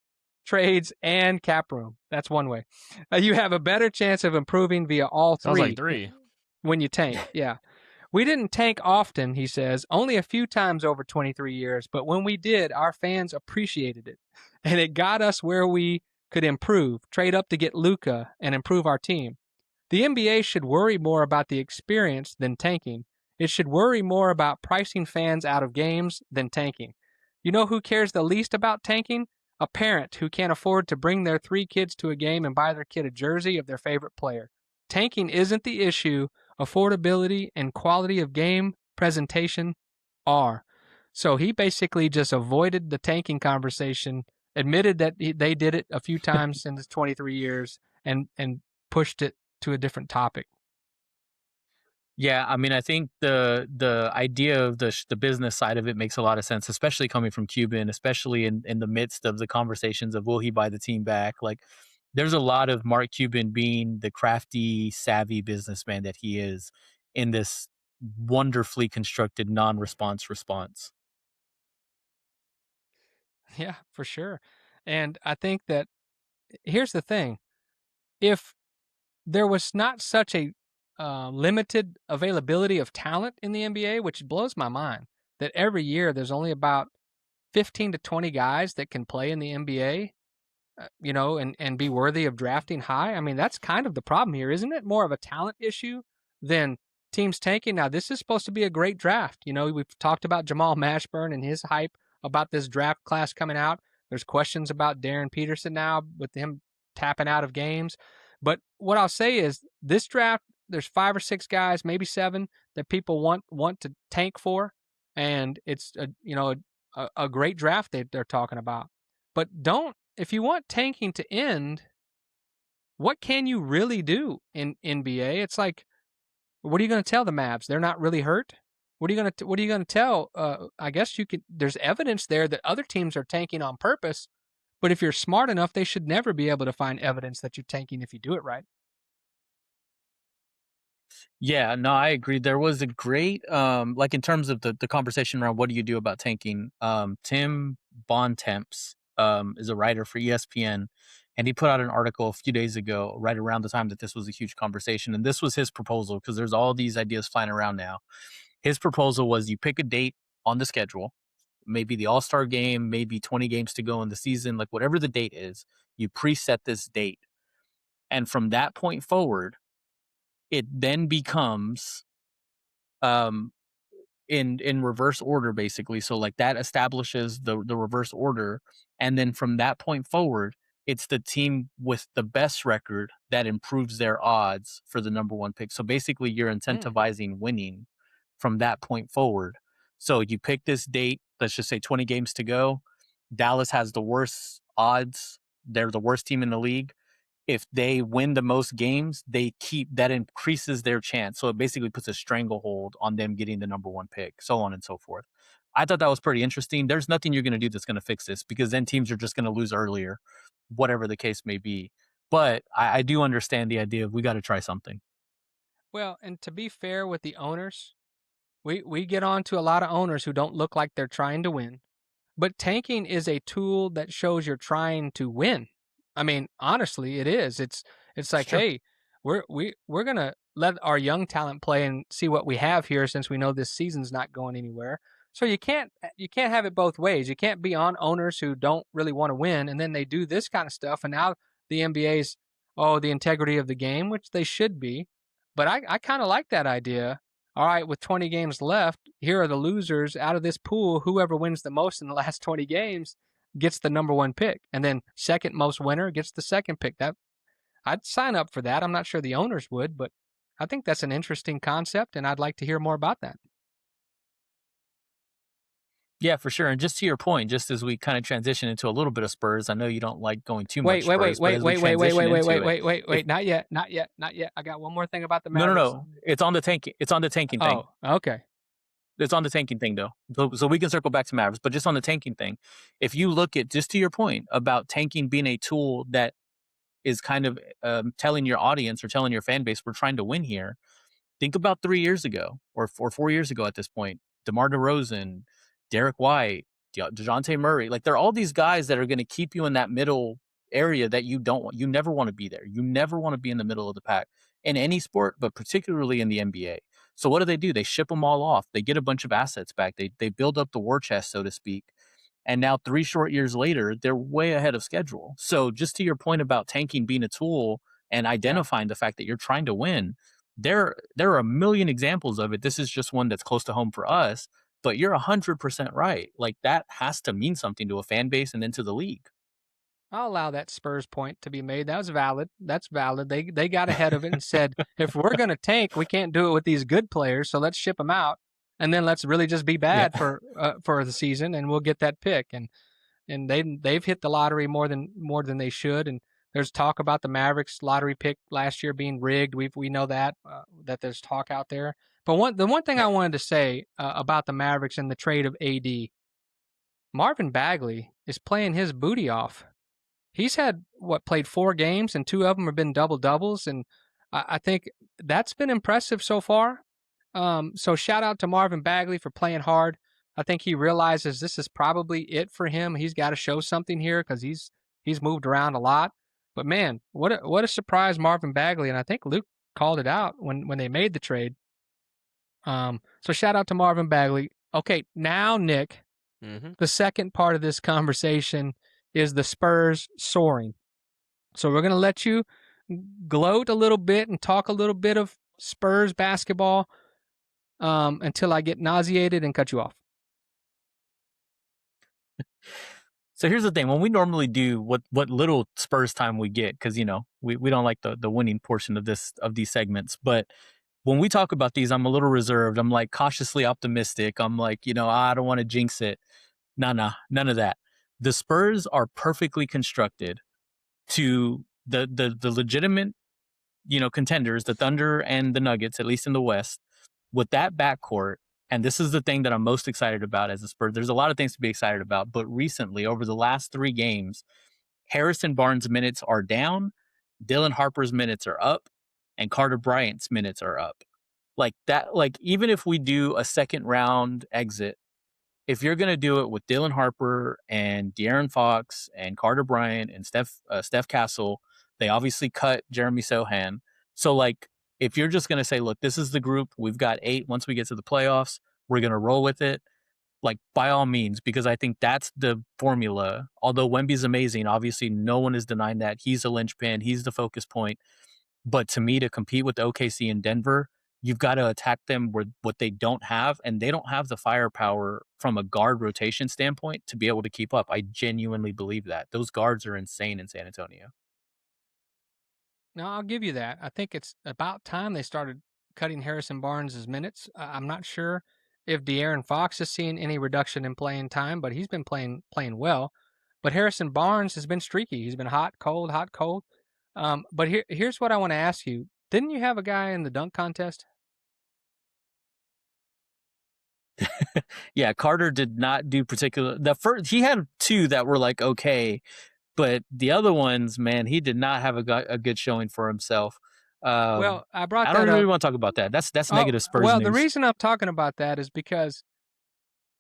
trades, and cap room. That's one way. You have a better chance of improving via all Sounds like three three. when you tank. Yeah. We didn't tank often, he says, only a few times over 23 years, but when we did, our fans appreciated it. And it got us where we could improve, trade up to get Luka, and improve our team. The NBA should worry more about the experience than tanking. It should worry more about pricing fans out of games than tanking. You know who cares the least about tanking? A parent who can't afford to bring their 3 kids to a game and buy their kid a jersey of their favorite player. Tanking isn't the issue. Affordability and quality of game presentation are. So he basically just avoided the tanking conversation, admitted that they did it a few times in his 23 years, and pushed it to a different topic. Yeah, I mean, I think the idea of the business side of it makes a lot of sense, especially coming from Cuban, especially in the midst of the conversations of will he buy the team back. Like, there's a lot of Mark Cuban being the crafty, savvy businessman that he is in this wonderfully constructed non-response response. Yeah, for sure. And I think that here's the thing: if there was not such a limited availability of talent in the NBA, which blows my mind, that every year there's only about 15 to 20 guys that can play in the NBA, and be worthy of drafting high. I mean, that's kind of the problem here, isn't it? More of a talent issue than teams tanking. Now, this is supposed to be a great draft. We've talked about Jamal Mashburn and his hype about this draft class coming out. There's questions about Darren Peterson now with him tapping out of games. But what I'll say is this draft, there's 5 or 6 guys, maybe 7, that people want to tank for, and it's a great draft they're talking about. But don't if you want tanking to end, what can you really do in NBA? It's like, what are you going to tell the Mavs? They're not really hurt. What are you going to tell? I guess you could. There's evidence there that other teams are tanking on purpose. But if you're smart enough, they should never be able to find evidence that you're tanking if you do it right. Yeah, no, I agree. There was a great like in terms of the conversation around what do you do about tanking. Tim Bontemps is a writer for ESPN, and he put out an article a few days ago, right around the time that this was a huge conversation. And this was his proposal, because there's all these ideas flying around now. His proposal was you pick a date on the schedule, maybe the All-Star game, maybe 20 games to go in the season, like whatever the date is, you preset this date. And from that point forward, it then becomes um in reverse order, basically. So like that establishes the reverse order, and then from that point forward, it's the team with the best record that improves their odds for the number one pick. So basically you're Mm. incentivizing winning from that point forward. So you pick this date, let's just say 20 games to go. Dallas has the worst odds. They're the worst team in the league. If they win the most games, they keep that, increases their chance. So it basically puts a stranglehold on them getting the number one pick, so on and so forth. I thought that was pretty interesting. There's nothing you're going to do that's going to fix this, because then teams are just going to lose earlier, whatever the case may be. But I do understand the idea of we got to try something. Well, and to be fair with the owners, we get on to a lot of owners who don't look like they're trying to win. But tanking is a tool that shows you're trying to win. I mean, honestly, it is. It's It's like, true. hey, we're gonna let our young talent play and see what we have here, since we know this season's not going anywhere. So you can't have it both ways. You can't be on owners who don't really want to win, and then they do this kind of stuff, and now the NBA's, oh, the integrity of the game, which they should be. But I kind of like that idea. All right, with 20 games left, here are the losers out of this pool. Whoever wins the most in the last 20 games gets the number one pick. And then second most winner gets the second pick. That I'd sign up for that. I'm not sure the owners would, but I think that's an interesting concept, and I'd like to hear more about that. Yeah, for sure. And just to your point, just as we kind of transition into a little bit of Spurs, I know you don't like going too much Wait, wait, wait, Spurs, but wait, as we wait, wait, wait, transition wait, wait, into wait, it, wait, wait, if wait. Not yet, not yet, not yet. I got one more thing about the no, no, Mavericks. no, it's on the tanking. It's on the tanking thing. Oh, okay. It's on the tanking thing, though. So we can circle back to Mavericks, but just on the tanking thing, if you look at, just to your point about tanking being a tool that is kind of telling your audience or telling your fan base, we're trying to win here. Think about 3 years ago or 4 years ago at this point, DeMar DeRozan, Derek White, DeJounte Murray. Like, there are all these guys that are going to keep you in that middle area that you don't want. You never want to be there. You never want to be in the middle of the pack in any sport, but particularly in the NBA. So what do? They ship them all off. They get a bunch of assets back. They build up the war chest, so to speak. And now 3 short years later, they're way ahead of schedule. So just to your point about tanking being a tool and Yeah. identifying the fact that you're trying to win, there are a million examples of it. This is just one that's close to home for us, but you're 100% right. Like, that has to mean something to a fan base and then to the league. I'll allow that Spurs point to be made. That was valid. That's valid. They got ahead of it and said, if we're going to tank, we can't do it with these good players, so let's ship them out, and then let's really just be Yeah. bad for the season, and we'll get that pick. And they've hit the lottery more than they should. And there's talk about the Mavericks lottery pick last year being rigged. We know that that there's talk out there. But the one thing I wanted to say about the Mavericks and the trade of AD, Marvin Bagley is playing his booty off. He's had played 4 games, and 2 of them have been double doubles, and I think that's been impressive so far. So shout out to Marvin Bagley for playing hard. I think he realizes this is probably it for him. He's got to show something here because he's moved around a lot. But man, what a surprise Marvin Bagley, and I think Luke called it out when they made the trade. So shout out to Marvin Bagley. Okay, now Nick, the second part of this conversation is the Spurs soaring. So we're going to let you gloat a little bit and talk a little bit of Spurs basketball until I get nauseated and cut you off. So here's the thing: when we normally do what little Spurs time we get, because we don't like the winning portion of these segments, but when we talk about these, I'm a little reserved. I'm like cautiously optimistic. I'm like, I don't want to jinx it. Nah, none of that. The Spurs are perfectly constructed to the legitimate, contenders, the Thunder and the Nuggets, at least in the West, with that backcourt. And this is the thing that I'm most excited about as a Spurs. There's a lot of things to be excited about, but recently, over the last 3 games, Harrison Barnes' minutes are down, Dylan Harper's minutes are up, and Carter Bryant's minutes are up. Like that, like even if we do a second round exit, if you're going to do it with Dylan Harper and De'Aaron Fox and Carter Bryant and Steph Castle, they obviously cut Jeremy Sohan. So like, if you're just going to say, look, this is the group, we've got 8. Once we get to the playoffs, we're going to roll with it. Like by all means, because I think that's the formula. Although Wemby's amazing, obviously no one is denying that he's a linchpin, he's the focus point. But to me, to compete with OKC and Denver, you've got to attack them with what they don't have, and they don't have the firepower from a guard rotation standpoint to be able to keep up. I genuinely believe that. Those guards are insane in San Antonio. No, I'll give you that. I think it's about time they started cutting Harrison Barnes' minutes. I'm not sure if De'Aaron Fox has seen any reduction in playing time, but he's been playing well. But Harrison Barnes has been streaky. He's been hot, cold, hot, cold. But here's what I want to ask you. Didn't you have a guy in the dunk contest? Yeah, Carter did not do particular. The first he had 2 that were like okay, but the other ones, man, he did not have a good showing for himself. Well, I brought I don't that really up. want to talk about that. That's Oh, negative Spurs well, the news. reason I'm talking about that is because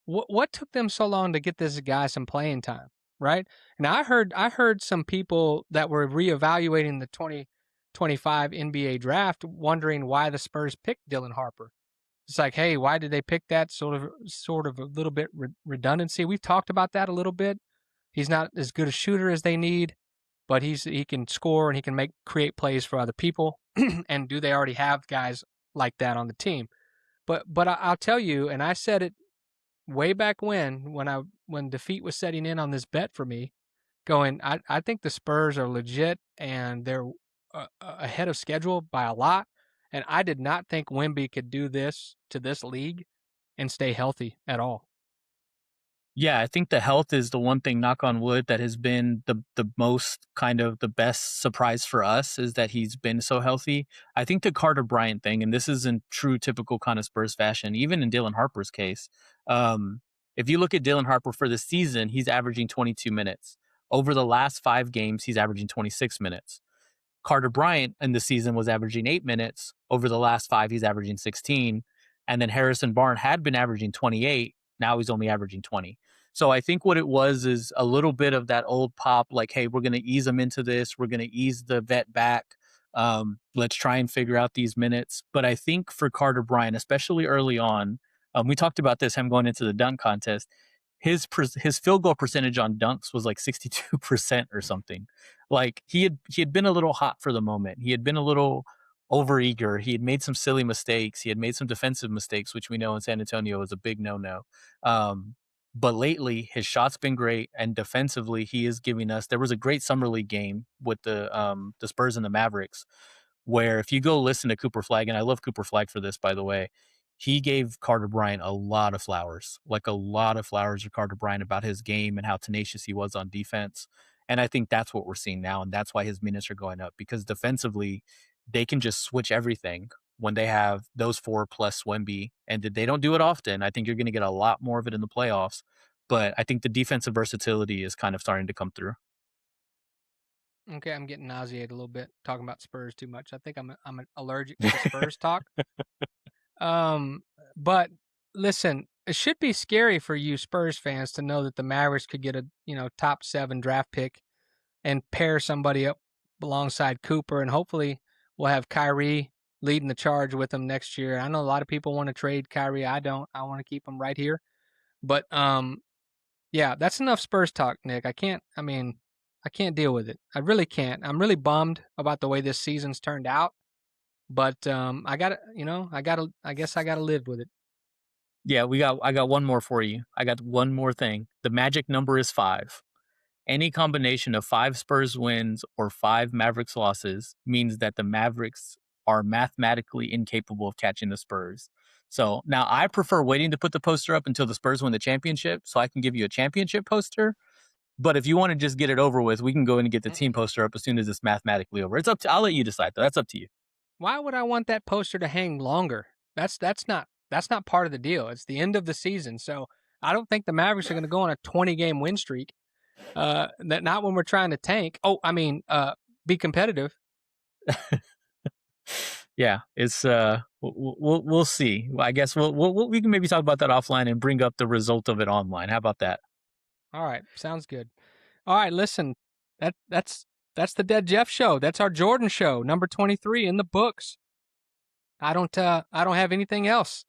what took them so long to get this guy some playing time, right? And I heard some people that were reevaluating the 2025 NBA draft wondering why the Spurs picked Dylan Harper. It's like, hey, why did they pick that? Sort of a little bit redundancy. We've talked about that a little bit. He's not as good a shooter as they need, but he can score and he can create plays for other people. And do they already have guys like that on the team? But I'll tell you, and I said it way back when defeat was setting in on this bet for me, going, I think the Spurs are legit and they're ahead of schedule by a lot. And I did not think Wemby could do this to this league and stay healthy at all. Yeah, I think the health is the one thing, knock on wood, that has been the most kind of the best surprise for us is that he's been so healthy. I think the Carter Bryant thing, and this is in true typical kind of Spurs fashion, even in Dylan Harper's case. Um, if you look at Dylan Harper for the season, he's averaging 22 minutes. Over the last 5 games, he's averaging 26 minutes. Carter Bryant in the season was averaging 8 minutes. Over the last 5, he's averaging 16. And then Harrison Barnes had been averaging 28. Now he's only averaging 20. So I think what it was is a little bit of that old pop, like, hey, we're going to ease him into this. We're going to ease the vet back. Let's try and figure out these minutes. But I think for Carter Bryant, especially early on, we talked about this, him going into the dunk contest. His field goal percentage on dunks was like 62% or something. Like he had been a little hot for the moment. He had been a little overeager. He had made some silly mistakes. He had made some defensive mistakes, which we know in San Antonio is a big no-no. But lately, his shot's been great, and defensively, he is giving us. There was a great summer league game with the Spurs and the Mavericks, where if you go listen to Cooper Flag, and I love Cooper Flag for this, by the way, he gave Carter Bryant a lot of flowers, like a lot of flowers to Carter Bryant about his game and how tenacious he was on defense. And I think that's what we're seeing now, and that's why his minutes are going up because defensively, they can just switch everything when they have those 4 plus Wemby, and they don't do it often. I think you're going to get a lot more of it in the playoffs, but I think the defensive versatility is kind of starting to come through. Okay, I'm getting nauseated a little bit talking about Spurs too much. I think I'm allergic to Spurs talk. But listen, it should be scary for you Spurs fans to know that the Mavericks could get a top 7 draft pick and pair somebody up alongside Cooper, and hopefully we'll have Kyrie leading the charge with them next year. I know a lot of people want to trade Kyrie. I don't. I want to keep him right here. But yeah, that's enough Spurs talk, Nick. I can't. I mean, I can't deal with it. I really can't. I'm really bummed about the way this season's turned out. But I gotta, I guess I gotta live with it. Yeah, I got one more for you. I got one more thing. The magic number is 5. Any combination of 5 Spurs wins or 5 Mavericks losses means that the Mavericks are mathematically incapable of catching the Spurs. So now I prefer waiting to put the poster up until the Spurs win the championship so I can give you a championship poster. But if you want to just get it over with, we can go in and get the team poster up as soon as it's mathematically over. It's up to, I'll let you decide though. That's up to you. Why would I want that poster to hang longer? That's not part of the deal. It's the end of the season, so I don't think the Mavericks are going to go on a 20-game win streak. Not when we're trying to tank. Oh, I mean, be competitive. Yeah, it's we'll see. I guess we can maybe talk about that offline and bring up the result of it online. How about that? All right, sounds good. All right, listen, that's the Dead Jeff show. That's our Jordan show, number 23 in the books. I don't have anything else.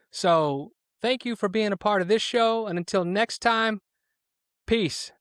So thank you for being a part of this show, and until next time, peace.